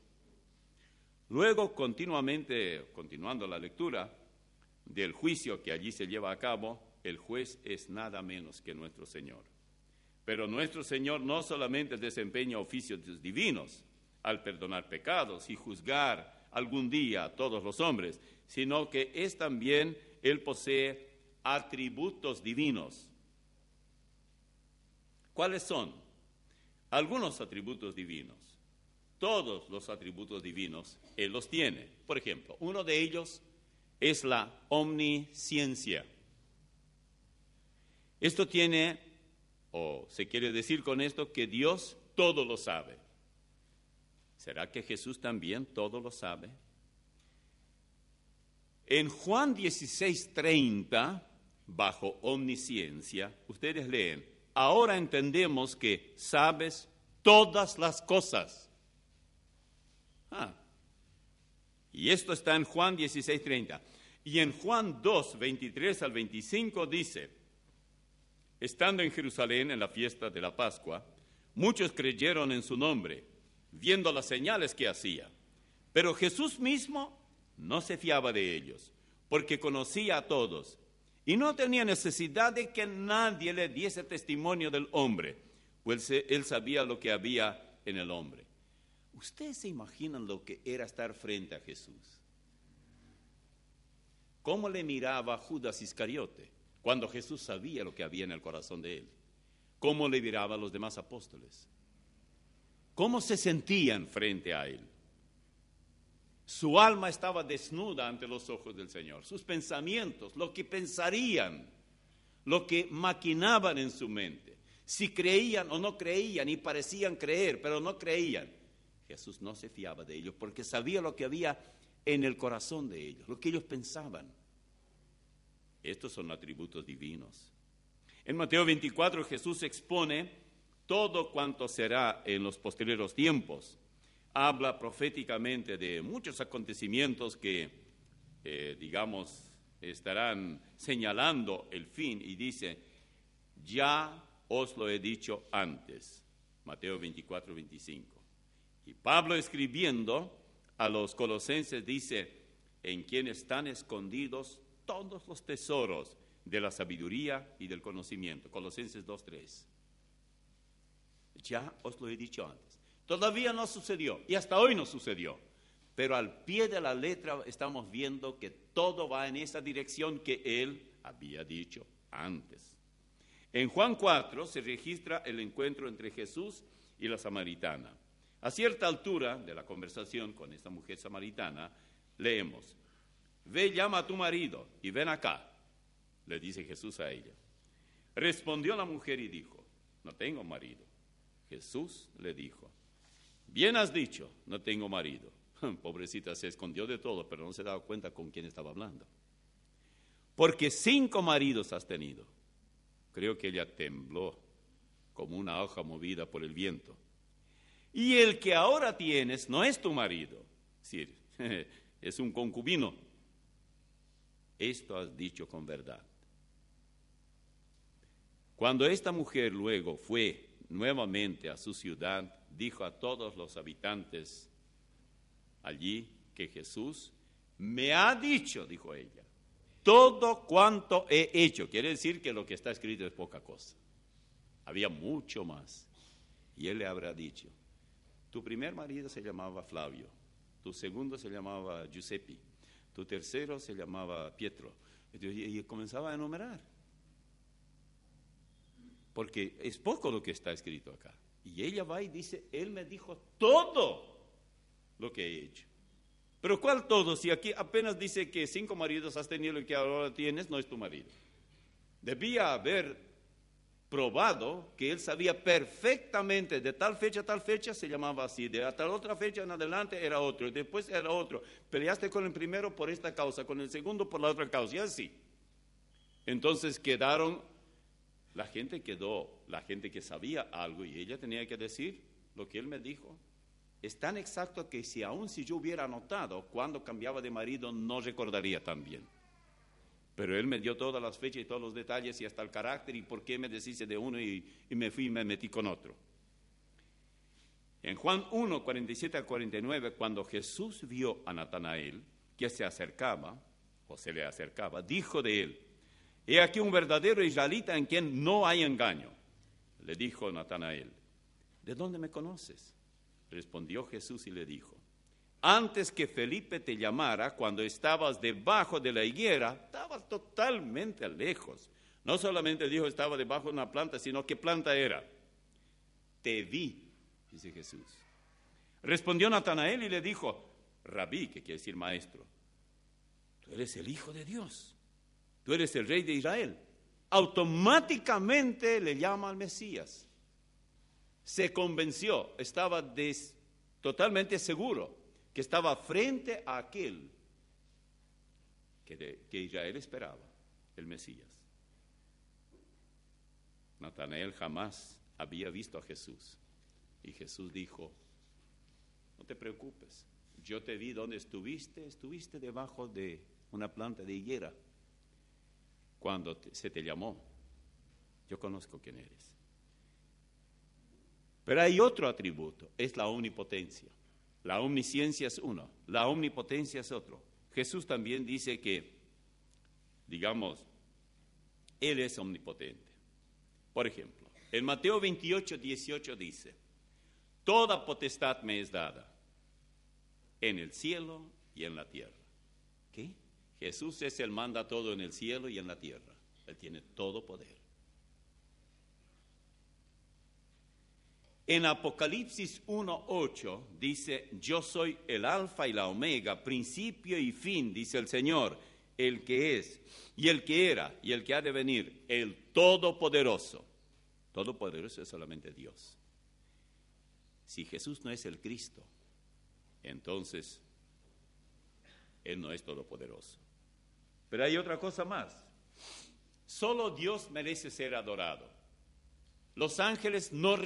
S1: Luego, continuando la lectura del juicio que allí se lleva a cabo, el juez es nada menos que nuestro Señor. Pero nuestro Señor no solamente desempeña oficios divinos al perdonar pecados y juzgar algún día a todos los hombres, sino que es también, Él posee atributos divinos. ¿Cuáles son? Algunos atributos divinos. Todos los atributos divinos Él los tiene. Por ejemplo, uno de ellos es la omnisciencia. Esto tiene, o se quiere decir con esto, que Dios todo lo sabe. ¿Será que Jesús también todo lo sabe? En Juan 16:30, bajo omnisciencia, ustedes leen: ahora entendemos que sabes todas las cosas. Y esto está en Juan 16:30. Y en Juan 2:23 al 25 dice: estando en Jerusalén en la fiesta de la Pascua, muchos creyeron en su nombre, viendo las señales que hacía. Pero Jesús mismo no se fiaba de ellos, porque conocía a todos, y no tenía necesidad de que nadie le diese testimonio del hombre, pues él sabía lo que había en el hombre. ¿Ustedes se imaginan lo que era estar frente a Jesús? ¿Cómo le miraba Judas Iscariote cuando Jesús sabía lo que había en el corazón de él? ¿Cómo le miraba a los demás apóstoles? ¿Cómo se sentían frente a él? Su alma estaba desnuda ante los ojos del Señor. Sus pensamientos, lo que pensarían, lo que maquinaban en su mente, si creían o no creían, y parecían creer, pero no creían. Jesús no se fiaba de ellos porque sabía lo que había en el corazón de ellos, lo que ellos pensaban. Estos son atributos divinos. En Mateo 24 Jesús expone todo cuanto será en los posteriores tiempos. Habla proféticamente de muchos acontecimientos que, estarán señalando el fin, y dice: ya os lo he dicho antes. Mateo 24, 25. Y Pablo, escribiendo a los colosenses, dice: en quien están escondidos todos los tesoros de la sabiduría y del conocimiento. Colosenses 2:3. Ya os lo he dicho antes. Todavía no sucedió, y hasta hoy no sucedió, pero al pie de la letra estamos viendo que todo va en esa dirección que él había dicho antes. En Juan 4 se registra el encuentro entre Jesús y la samaritana. A cierta altura de la conversación con esta mujer samaritana, leemos: ve, llama a tu marido y ven acá, le dice Jesús a ella. Respondió la mujer y dijo: no tengo marido. Jesús le dijo: bien has dicho, no tengo marido. Pobrecita, se escondió de todo, pero no se daba cuenta con quién estaba hablando. Porque 5 maridos has tenido. Creo que ella tembló como una hoja movida por el viento. Y el que ahora tienes no es tu marido, es decir, es un concubino. Esto has dicho con verdad. Cuando esta mujer luego fue nuevamente a su ciudad, dijo a todos los habitantes allí que Jesús me ha dicho, dijo ella, todo cuanto he hecho. Quiere decir que lo que está escrito es poca cosa. había mucho más. Y él le habrá dicho, tu primer marido se llamaba Flavio, tu segundo se llamaba Giuseppe, tu tercero se llamaba Pietro. Y comenzaba a enumerar. Porque es poco lo que está escrito acá. Y ella va y dice, él me dijo todo lo que he hecho. Pero ¿cuál todo? Si aquí apenas dice que 5 maridos has tenido y que ahora tienes, no es tu marido. Debía haber probado que él sabía perfectamente de tal fecha a tal fecha se llamaba así, de tal otra fecha en adelante era otro, y después era otro. Peleaste con el primero por esta causa, con el segundo por la otra causa, y así. Entonces la gente que sabía algo, y ella tenía que decir lo que él me dijo. Es tan exacto que aun si yo hubiera anotado cuando cambiaba de marido, no recordaría tan bien. Pero él me dio todas las fechas y todos los detalles y hasta el carácter y por qué me deshice de uno y me fui y me metí con otro. En Juan 1, 47 a 49, cuando Jesús vio a Natanael que se acercaba, o se le acercaba, dijo de él, he aquí un verdadero israelita en quien no hay engaño. Le dijo Natanael, ¿de dónde me conoces? Respondió Jesús y le dijo, antes que Felipe te llamara, cuando estabas debajo de la higuera, estabas totalmente lejos. No solamente dijo estaba debajo de una planta, sino ¿qué planta era? Te vi, dice Jesús. Respondió Natanael y le dijo, Rabí, que quiere decir maestro, tú eres el Hijo de Dios, tú eres el Rey de Israel. Automáticamente le llama al Mesías. Se convenció, estaba totalmente seguro que estaba frente a aquel que Israel esperaba, el Mesías. Natanael jamás había visto a Jesús. Y Jesús dijo, no te preocupes, yo te vi donde estuviste debajo de una planta de higuera. Cuando se te llamó, yo conozco quién eres. Pero hay otro atributo, es la omnipotencia. La omnisciencia es uno, la omnipotencia es otro. Jesús también dice que, digamos, Él es omnipotente. Por ejemplo, en Mateo 28, 18 dice, toda potestad me es dada en el cielo y en la tierra. ¿Qué? Jesús es el manda todo en el cielo y en la tierra. Él tiene todo poder. En Apocalipsis 1:8 dice, yo soy el alfa y la omega, principio y fin, dice el Señor, el que es, y el que era, y el que ha de venir, el todopoderoso. Todopoderoso es solamente Dios. Si Jesús no es el Cristo, entonces Él no es todopoderoso. Pero hay otra cosa más. Solo Dios merece ser adorado. Los ángeles no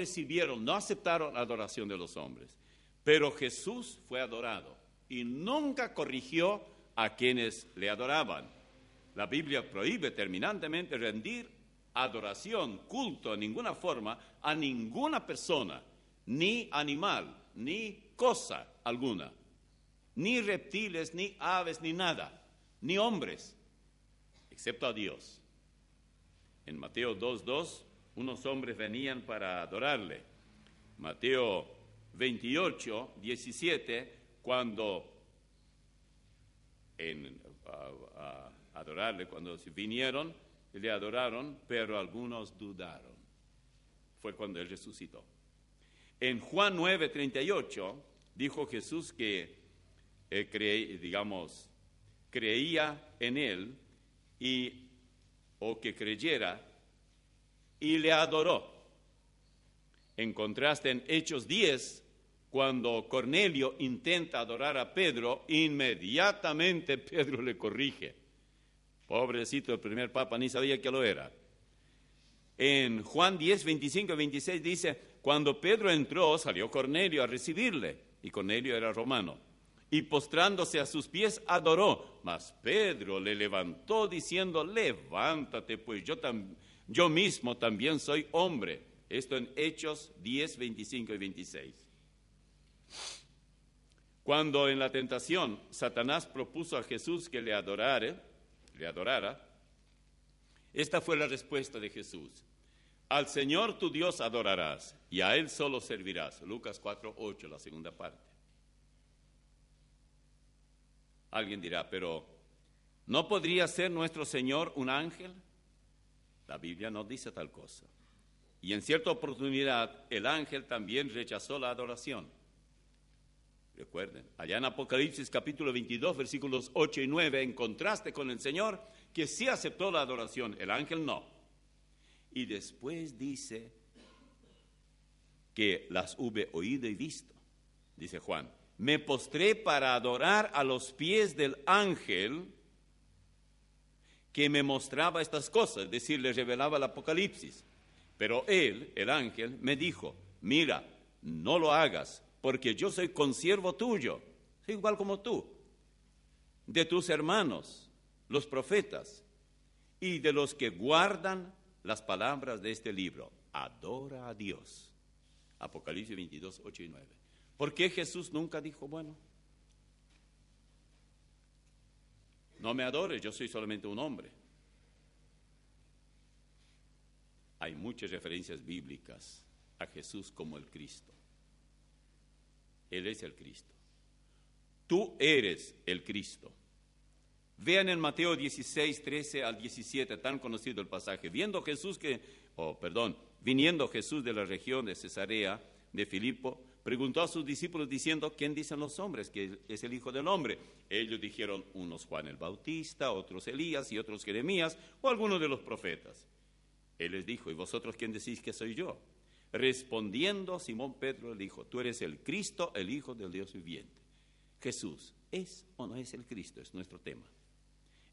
S1: aceptaron la adoración de los hombres, pero Jesús fue adorado y nunca corrigió a quienes le adoraban. La Biblia prohíbe terminantemente rendir adoración, culto en ninguna forma a ninguna persona, ni animal, ni cosa alguna, ni reptiles, ni aves, ni nada, ni hombres, excepto a Dios. En Mateo 2:2 unos hombres venían para adorarle. Mateo 28, 17, cuando adorarle, cuando vinieron, le adoraron, pero algunos dudaron. Fue cuando Él resucitó. En Juan 9, 38, dijo Jesús que creía en Él o que creyera, y le adoró. En contraste, en Hechos 10, cuando Cornelio intenta adorar a Pedro, inmediatamente Pedro le corrige. Pobrecito, el primer papa ni sabía que lo era. En Juan 10, 25 y 26 dice, cuando Pedro entró, salió Cornelio a recibirle, y Cornelio era romano, y postrándose a sus pies adoró, mas Pedro le levantó diciendo, levántate, pues yo mismo también soy hombre. Esto en Hechos 10, 25 y 26. Cuando en la tentación Satanás propuso a Jesús que le adorara, esta fue la respuesta de Jesús. Al Señor tu Dios adorarás y a Él solo servirás. Lucas 4:8, la segunda parte. Alguien dirá, pero ¿no podría ser nuestro Señor un ángel? La Biblia no dice tal cosa. Y en cierta oportunidad el ángel también rechazó la adoración. Recuerden, allá en Apocalipsis capítulo 22, versículos 8 y 9, en contraste con el Señor, que sí aceptó la adoración, el ángel no. Y después dice que las hube oído y visto, dice Juan. Me postré para adorar a los pies del ángel que me mostraba estas cosas, es decir, le revelaba el Apocalipsis. Pero él, el ángel, me dijo, mira, no lo hagas, porque yo soy consiervo tuyo, soy igual como tú, de tus hermanos, los profetas, y de los que guardan las palabras de este libro. Adora a Dios. Apocalipsis 22, 8 y 9. ¿Por qué Jesús nunca dijo, bueno, no me adores, yo soy solamente un hombre? Hay muchas referencias bíblicas a Jesús como el Cristo. Él es el Cristo. Tú eres el Cristo. Vean en Mateo 16, 13 al 17, tan conocido el pasaje. Viniendo Jesús de la región de Cesarea de Filipo, preguntó a sus discípulos diciendo, ¿quién dicen los hombres que es el Hijo del Hombre? Ellos dijeron, unos Juan el Bautista, otros Elías y otros Jeremías o algunos de los profetas. Él les dijo, ¿y vosotros quién decís que soy yo? Respondiendo, Simón Pedro le dijo, tú eres el Cristo, el Hijo del Dios viviente. Jesús, ¿es o no es el Cristo? Es nuestro tema.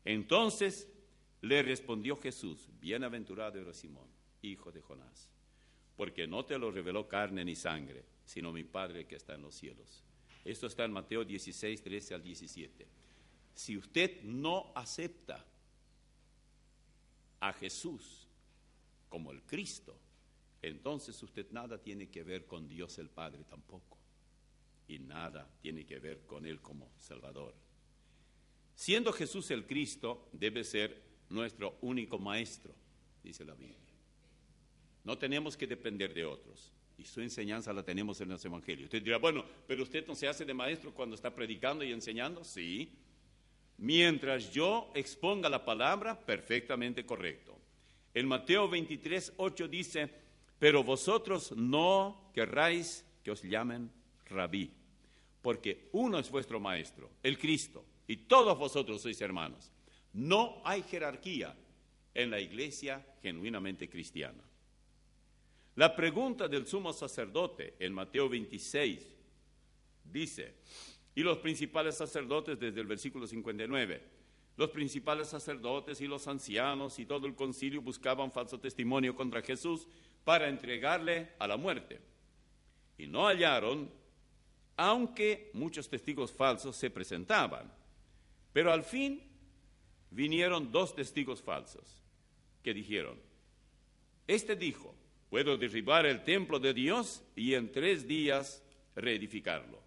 S1: Entonces le respondió Jesús, bienaventurado eres Simón, hijo de Jonás, porque no te lo reveló carne ni sangre, sino mi Padre que está en los cielos. Esto está en Mateo 16, 13 al 17. Si usted no acepta a Jesús como el Cristo, entonces usted nada tiene que ver con Dios el Padre tampoco, y nada tiene que ver con Él como Salvador. Siendo Jesús el Cristo, debe ser nuestro único maestro, dice la Biblia. No tenemos que depender de otros, y su enseñanza la tenemos en los evangelios. Usted dirá, bueno, pero usted no se hace de maestro cuando está predicando y enseñando. Sí, mientras yo exponga la palabra, perfectamente correcto. En Mateo 23, 8 dice, pero vosotros no querráis que os llamen rabí, porque uno es vuestro maestro, el Cristo, y todos vosotros sois hermanos. No hay jerarquía en la iglesia genuinamente cristiana. La pregunta del sumo sacerdote en Mateo 26 dice, y los principales sacerdotes desde el versículo 59, los principales sacerdotes y los ancianos y todo el concilio buscaban falso testimonio contra Jesús para entregarle a la muerte. Y no hallaron, aunque muchos testigos falsos se presentaban. Pero al fin vinieron 2 testigos falsos que dijeron, este dijo, puedo derribar el templo de Dios y en 3 días reedificarlo.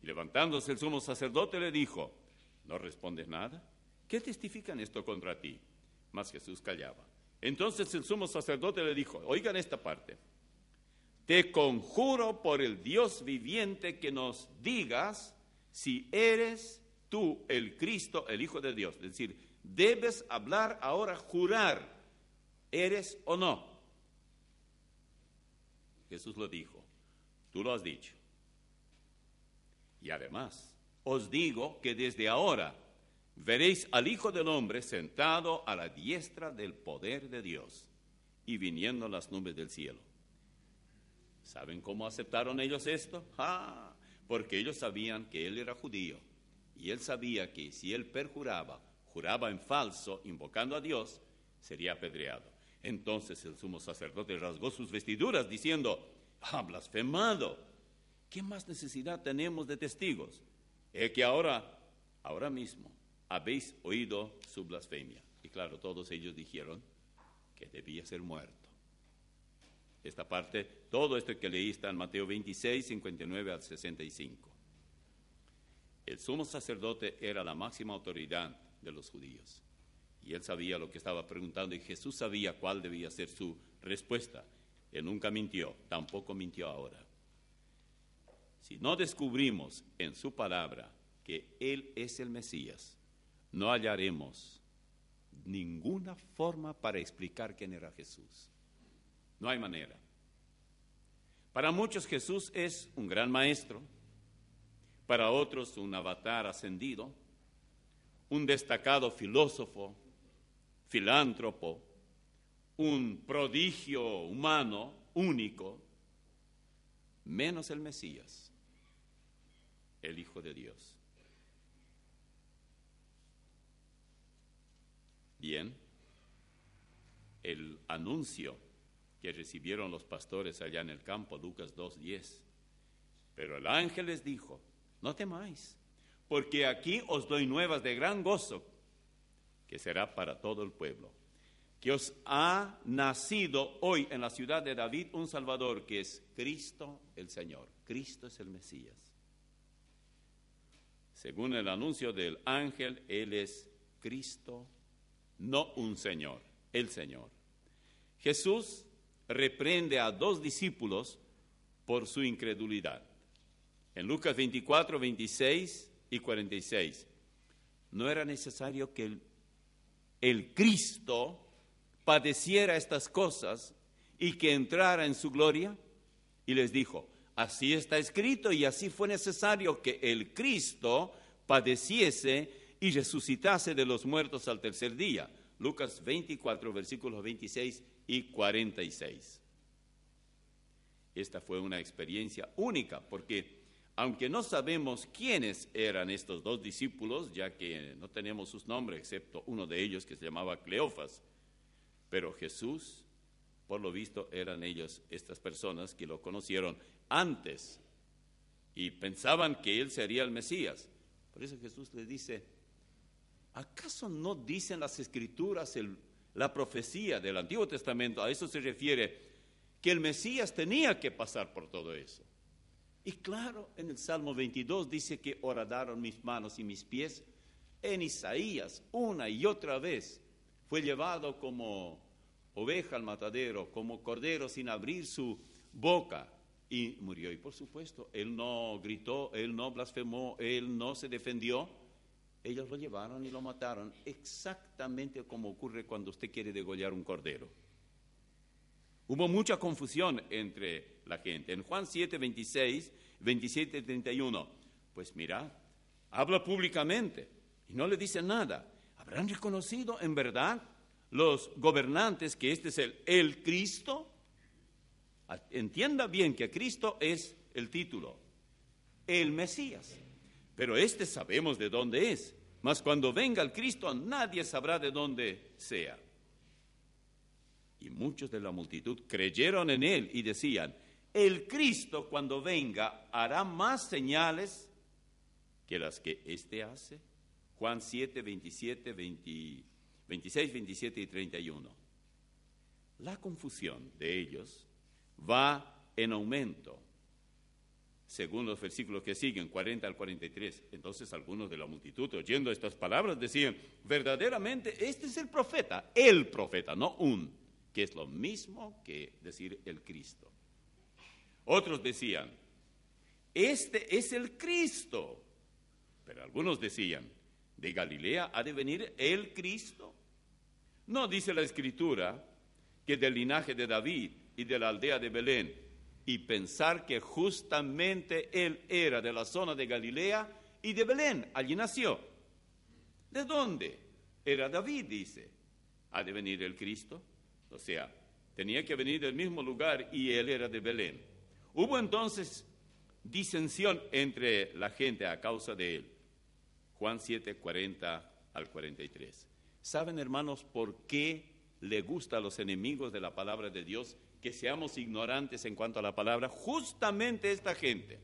S1: Y levantándose el sumo sacerdote le dijo, ¿no respondes nada? ¿Qué testifican esto contra ti? Mas Jesús callaba. Entonces el sumo sacerdote le dijo, oigan esta parte, te conjuro por el Dios viviente que nos digas si eres tú el Cristo, el Hijo de Dios. Es decir, debes hablar ahora, jurar, ¿eres o no? Jesús lo dijo, tú lo has dicho. Y además, os digo que desde ahora veréis al Hijo del Hombre sentado a la diestra del poder de Dios y viniendo en las nubes del cielo. ¿Saben cómo aceptaron ellos esto? Porque ellos sabían que él era judío y él sabía que si él perjuraba, juraba en falso, invocando a Dios, sería apedreado. Entonces el sumo sacerdote rasgó sus vestiduras diciendo, blasfemado, ¿qué más necesidad tenemos de testigos? Es que ahora mismo habéis oído su blasfemia. Y claro, todos ellos dijeron que debía ser muerto. Esta parte, todo esto que leí está en Mateo 26, 59 al 65. El sumo sacerdote era la máxima autoridad de los judíos. Y él sabía lo que estaba preguntando y Jesús sabía cuál debía ser su Respuesta: Él nunca mintió, tampoco mintió ahora. Si no descubrimos en su palabra que Él es el Mesías, no hallaremos ninguna forma para explicar quién era Jesús. No hay manera. Para muchos Jesús es un gran maestro, para otros un avatar ascendido, un destacado filósofo, filántropo, un prodigio humano único, menos el Mesías, el Hijo de Dios. Bien, el anuncio que recibieron los pastores allá en el campo, Lucas 2:10. Pero el ángel les dijo: no temáis, porque aquí os doy nuevas de gran gozo, que será para todo el pueblo, que os ha nacido hoy en la ciudad de David un Salvador, que es Cristo el Señor. Cristo es el Mesías. Según el anuncio del ángel, Él es Cristo, no un Señor, el Señor. Jesús reprende a 2 discípulos por su incredulidad. En Lucas 24, 26 y 46, no era necesario que el Cristo padeciera estas cosas y que entrara en su gloria. Y les dijo: así está escrito, y así fue necesario que el Cristo padeciese y resucitase de los muertos al tercer día. Lucas 24, versículos 26 y 46. Esta fue una experiencia única, porque aunque no sabemos quiénes eran estos 2 discípulos, ya que no tenemos sus nombres, excepto uno de ellos que se llamaba Cleofas, pero Jesús, por lo visto, eran ellos, estas personas que lo conocieron antes y pensaban que Él sería el Mesías. Por eso Jesús les dice: ¿acaso no dicen las Escrituras, la profecía del Antiguo Testamento, a eso se refiere, que el Mesías tenía que pasar por todo eso? Y claro, en el Salmo 22 dice que horadaron mis manos y mis pies. En Isaías, una y otra vez, fue llevado como oveja al matadero, como cordero sin abrir su boca, y murió. Y por supuesto, Él no gritó, Él no blasfemó, Él no se defendió. Ellos lo llevaron y lo mataron, exactamente como ocurre cuando usted quiere degollar un cordero. Hubo mucha confusión entre la gente. En Juan 7, 26, 27 y 31, pues mira, habla públicamente y no le dice nada. ¿Habrán reconocido en verdad los gobernantes que este es el Cristo? Entienda bien que Cristo es el título, el Mesías. Pero este sabemos de dónde es, mas cuando venga el Cristo nadie sabrá de dónde sea. Y muchos de la multitud creyeron en Él y decían: el Cristo cuando venga hará más señales que las que éste hace. Juan 7, 27, 26, 27 y 31. La confusión de ellos va en aumento. Según los versículos que siguen, 40 al 43, entonces algunos de la multitud, oyendo estas palabras, decían: verdaderamente este es el profeta, no un, que es lo mismo que decir el Cristo. Otros decían: este es el Cristo. Pero algunos decían: ¿de Galilea ha de venir el Cristo? ¿No dice la Escritura que del linaje de David y de la aldea de Belén, y pensar que justamente Él era de la zona de Galilea y de Belén, allí nació? ¿De dónde? Era David, dice. ¿Ha de venir el Cristo? O sea, tenía que venir del mismo lugar y Él era de Belén. Hubo entonces disensión entre la gente a causa de Él. Juan 7, 40 al 43. ¿Saben, hermanos, por qué le gusta a los enemigos de la palabra de Dios que seamos ignorantes en cuanto a la palabra? Justamente esta gente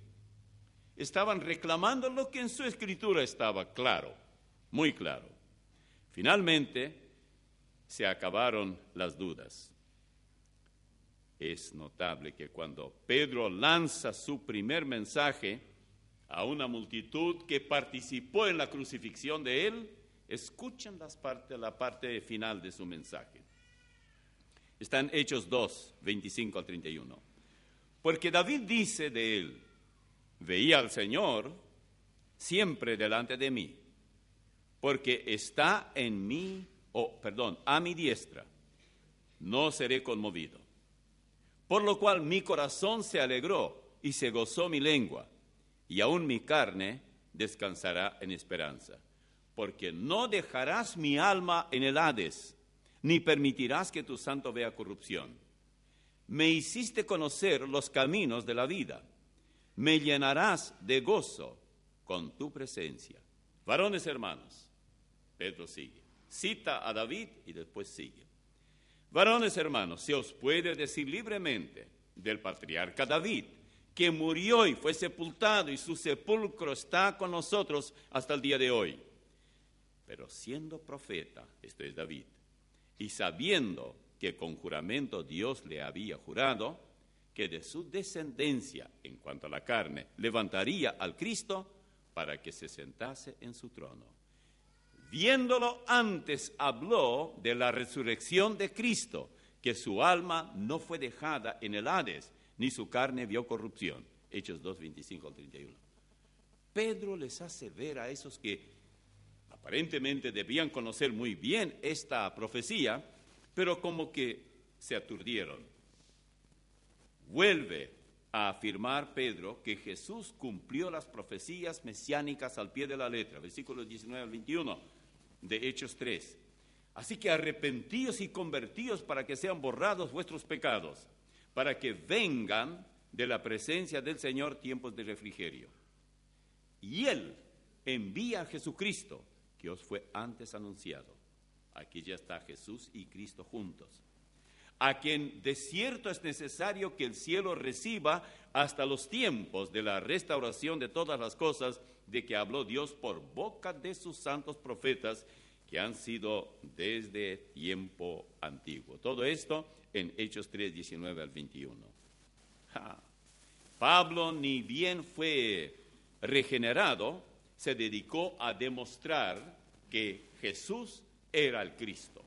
S1: estaban reclamando lo que en su escritura estaba claro, muy claro. Finalmente se acabaron las dudas. Es notable que cuando Pedro lanza su primer mensaje a una multitud que participó en la crucifixión de él, escuchen la parte final de su mensaje. Está en Hechos 2, 25 al 31. Porque David dice de él, veía al Señor siempre delante de mí, porque está en mí, a mi diestra, no seré conmovido. Por lo cual mi corazón se alegró y se gozó mi lengua, y aún mi carne descansará en esperanza. Porque no dejarás mi alma en el Hades, ni permitirás que tu santo vea corrupción. Me hiciste conocer los caminos de la vida, me llenarás de gozo con tu presencia. Varones hermanos, Pedro sigue, cita a David y después sigue. Varones hermanos, se os puede decir libremente del patriarca David, que murió y fue sepultado, y su sepulcro está con nosotros hasta el día de hoy. Pero siendo profeta, esto es David, y sabiendo que con juramento Dios le había jurado, que de su descendencia, en cuanto a la carne, levantaría al Cristo para que se sentase en su trono. Viéndolo antes habló de la resurrección de Cristo, que su alma no fue dejada en el Hades, ni su carne vio corrupción. Hechos 2, 25 al 31. Pedro les hace ver a esos que aparentemente debían conocer muy bien esta profecía, pero como que se aturdieron. Vuelve a afirmar Pedro que Jesús cumplió las profecías mesiánicas al pie de la letra, versículos 19 al 21 de Hechos 3. Así que arrepentíos y convertíos para que sean borrados vuestros pecados, para que vengan de la presencia del Señor tiempos de refrigerio. Y Él envía a Jesucristo, que os fue antes anunciado. Aquí ya está Jesús y Cristo juntos. A quien de cierto es necesario que el cielo reciba hasta los tiempos de la restauración de todas las cosas de que habló Dios por boca de sus santos profetas que han sido desde tiempo antiguo. Todo esto en Hechos 3, 19 al 21. Pablo, ni bien fue regenerado, se dedicó a demostrar que Jesús era el Cristo.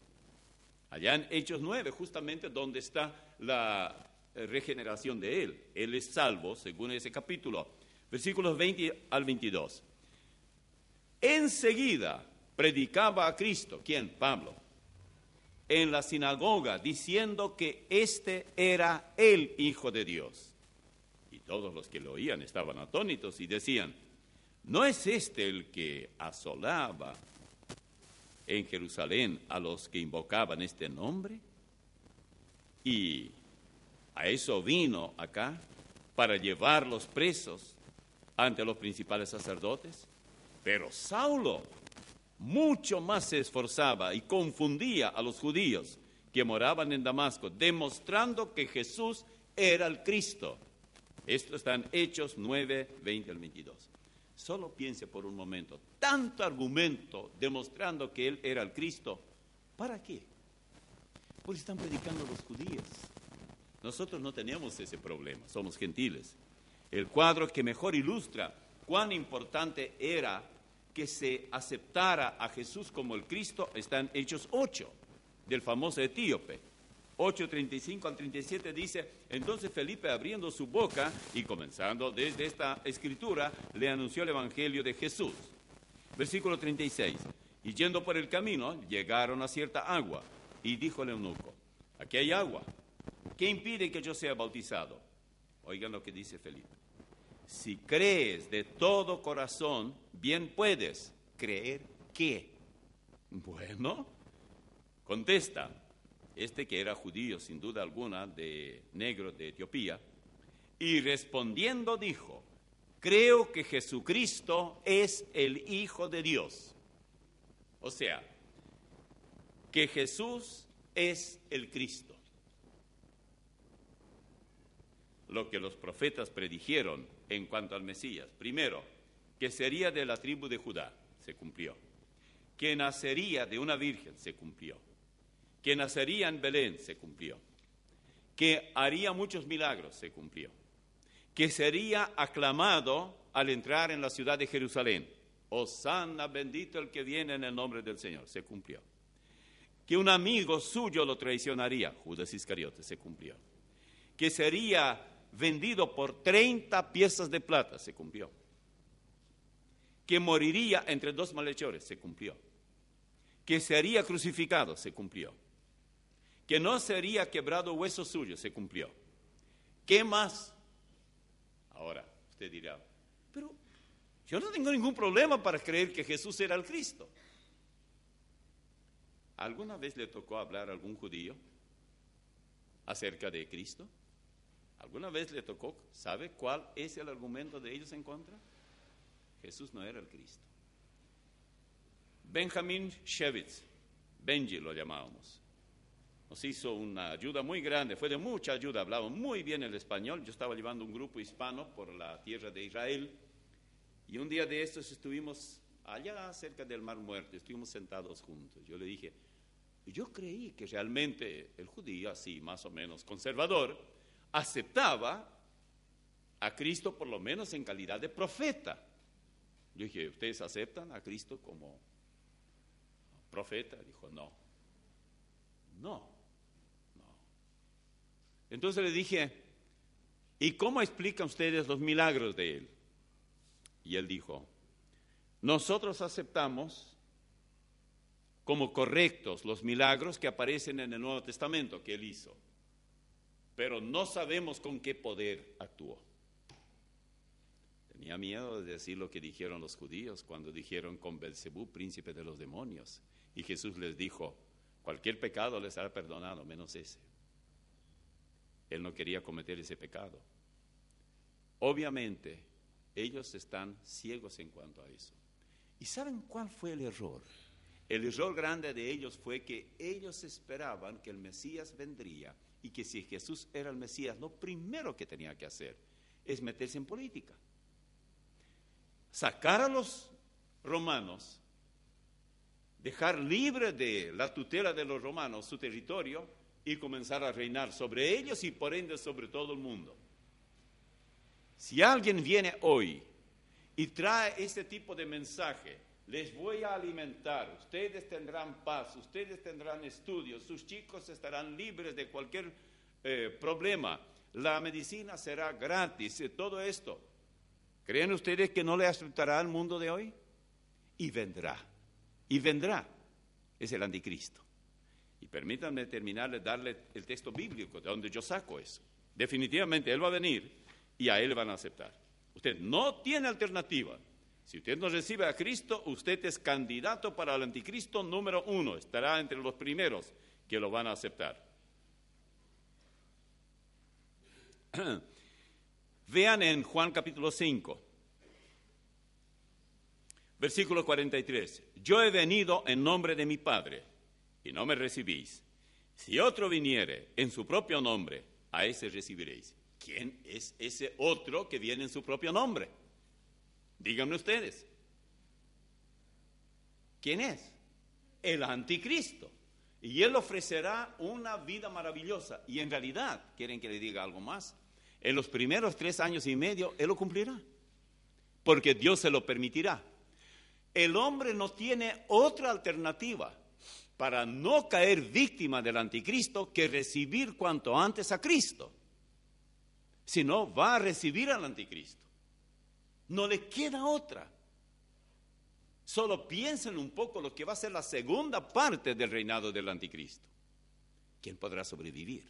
S1: Allá en Hechos 9, justamente donde está la regeneración de él. Él es salvo, según ese capítulo. Versículos 20 al 22. Enseguida predicaba a Cristo. ¿Quién? Pablo. En la sinagoga, diciendo que este era el Hijo de Dios. Y todos los que lo oían estaban atónitos y decían, ¿no es este el que asolaba en Jerusalén a los que invocaban este nombre? Y a eso vino acá, para llevarlos presos ante los principales sacerdotes. Pero Saulo mucho más se esforzaba y confundía a los judíos que moraban en Damasco, demostrando que Jesús era el Cristo. Esto está en Hechos 9, 20 al 22. Solo piense por un momento, tanto argumento demostrando que Él era el Cristo, ¿para qué? Porque están predicando los judíos. Nosotros no tenemos ese problema, somos gentiles. El cuadro que mejor ilustra cuán importante era que se aceptara a Jesús como el Cristo está en Hechos 8, del famoso etíope. 8:35 al 37 dice, entonces Felipe abriendo su boca y comenzando desde esta escritura, le anunció el evangelio de Jesús. Versículo 36, y yendo por el camino, llegaron a cierta agua, y dijo el eunuco, aquí hay agua, ¿qué impide que yo sea bautizado? Oigan lo que dice Felipe, si crees de todo corazón, bien puedes. ¿Creer qué? Bueno, contesta, este que era judío, sin duda alguna, de negro de Etiopía, y respondiendo dijo, creo que Jesucristo es el Hijo de Dios. O sea, que Jesús es el Cristo. Lo que los profetas predijeron en cuanto al Mesías. Primero, que sería de la tribu de Judá, se cumplió. Que nacería de una virgen, se cumplió. Que nacería en Belén, se cumplió. Que haría muchos milagros, se cumplió. Que sería aclamado al entrar en la ciudad de Jerusalén. Hosanna, bendito el que viene en el nombre del Señor, se cumplió. que un amigo suyo lo traicionaría, Judas Iscariote, se cumplió. Que sería vendido por 30 piezas de plata, se cumplió. Que moriría entre dos malhechores, se cumplió. Que sería crucificado, se cumplió. Que no sería quebrado hueso suyo, se cumplió. ¿Qué más? Ahora, usted dirá, pero yo no tengo ningún problema para creer que Jesús era el Cristo. ¿Alguna vez le tocó hablar a algún judío acerca de Cristo? ¿Alguna vez le tocó? ¿Sabe cuál es el argumento de ellos en contra? Jesús no era el Cristo. Benjamin Shevitz, Benji lo llamábamos, nos hizo una ayuda muy grande, fue de mucha ayuda, hablaba muy bien el español. Yo estaba llevando un grupo hispano por la tierra de Israel y un día de estos estuvimos allá cerca del Mar Muerto, estuvimos sentados juntos. Yo le dije, yo creí que realmente el judío, así más o menos conservador, aceptaba a Cristo por lo menos en calidad de profeta. Yo dije, ¿ustedes aceptan a Cristo como profeta? Dijo, no. Entonces le dije, ¿y cómo explican ustedes los milagros de Él? Y él dijo, nosotros aceptamos como correctos los milagros que aparecen en el Nuevo Testamento que Él hizo, pero no sabemos con qué poder actuó. Tenía miedo de decir lo que dijeron los judíos cuando dijeron con Belcebú, príncipe de los demonios. Y Jesús les dijo, cualquier pecado les será perdonado, menos ese. Él no quería cometer ese pecado. Obviamente, ellos están ciegos en cuanto a eso. ¿Y saben cuál fue el error? El error grande de ellos fue que ellos esperaban que el Mesías vendría y que si Jesús era el Mesías, lo primero que tenía que hacer es meterse en política. Sacar a los romanos, dejar libre de la tutela de los romanos su territorio y comenzar a reinar sobre ellos y por ende sobre todo el mundo. Si alguien viene hoy y trae este tipo de mensaje, les voy a alimentar, ustedes tendrán paz, ustedes tendrán estudios, sus chicos estarán libres de cualquier problema, la medicina será gratis, todo esto. ¿Creen ustedes que no le aceptará al mundo de hoy? Y vendrá, es el anticristo. Y permítanme terminar de darle el texto bíblico de donde yo saco eso. Definitivamente Él va a venir y a Él van a aceptar. Usted no tiene alternativa. Si usted no recibe a Cristo, usted es candidato para el anticristo número 1. Estará entre los primeros que lo van a aceptar. Vean en Juan capítulo 5, versículo 43. Yo he venido en nombre de mi Padre y no me recibís. Si otro viniere en su propio nombre, a ese recibiréis. ¿Quién es ese otro que viene en su propio nombre? Díganme ustedes. ¿Quién es? El anticristo. Y Él ofrecerá una vida maravillosa. Y en realidad, ¿quieren que le diga algo más? En los primeros 3 años y medio, Él lo cumplirá. Porque Dios se lo permitirá. El hombre no tiene otra alternativa para no caer víctima del anticristo que recibir cuanto antes a Cristo. Si no, va a recibir al anticristo. No le queda otra. Solo piensen un poco lo que va a ser la segunda parte del reinado del anticristo. ¿Quién podrá sobrevivir?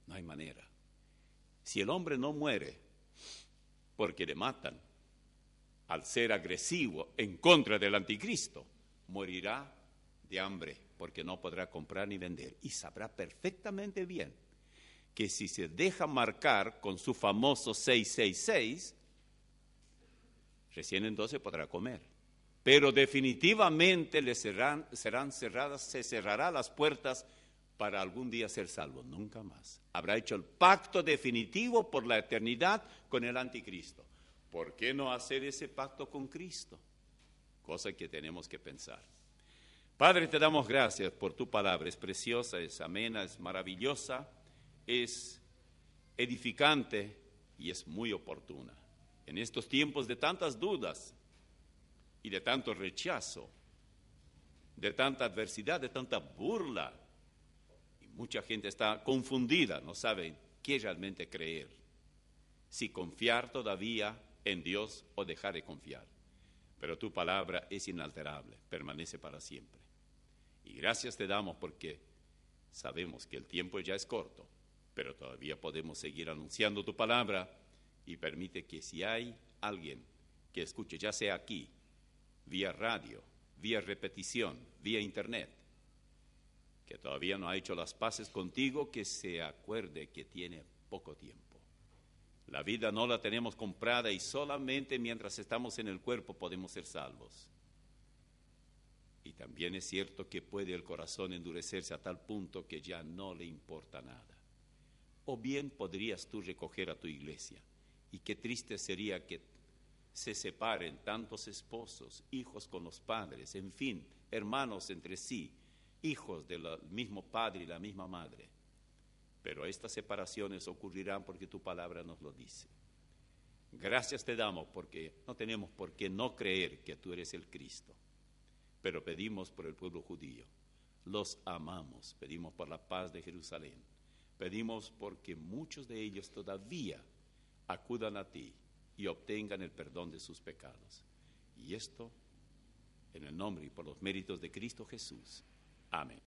S1: No hay manera. Si el hombre no muere porque le matan al ser agresivo en contra del anticristo, morirá de hambre porque no podrá comprar ni vender. Y sabrá perfectamente bien que si se deja marcar con su famoso 666, recién entonces podrá comer. Pero definitivamente se cerrarán las puertas para algún día ser salvo, nunca más. Habrá hecho el pacto definitivo por la eternidad con el anticristo. ¿Por qué no hacer ese pacto con Cristo? Cosa que tenemos que pensar. Padre, te damos gracias por tu palabra, es preciosa, es amena, es maravillosa, es edificante y es muy oportuna. En estos tiempos de tantas dudas y de tanto rechazo de tanta adversidad, de tanta burla. Y mucha gente está confundida, no sabe qué realmente creer. Si confiar todavía en Dios o dejar de confiar. Pero tu palabra es inalterable, permanece para siempre. Y gracias te damos porque sabemos que el tiempo ya es corto, pero todavía podemos seguir anunciando tu palabra y permite que si hay alguien que escuche, ya sea aquí, vía radio, vía repetición, vía internet, que todavía no ha hecho las paces contigo, que se acuerde que tiene poco tiempo. La vida no la tenemos comprada y solamente mientras estamos en el cuerpo podemos ser salvos. Y también es cierto que puede el corazón endurecerse a tal punto que ya no le importa nada. O bien podrías tú recoger a tu iglesia. Y qué triste sería que se separen tantos esposos, hijos con los padres, en fin, hermanos entre sí, hijos del mismo padre y la misma madre. Pero estas separaciones ocurrirán porque tu palabra nos lo dice. Gracias te damos porque no tenemos por qué no creer que tú eres el Cristo. Pero pedimos por el pueblo judío. Los amamos, pedimos por la paz de Jerusalén. Pedimos porque muchos de ellos todavía acudan a ti y obtengan el perdón de sus pecados. Y esto en el nombre y por los méritos de Cristo Jesús. Amén.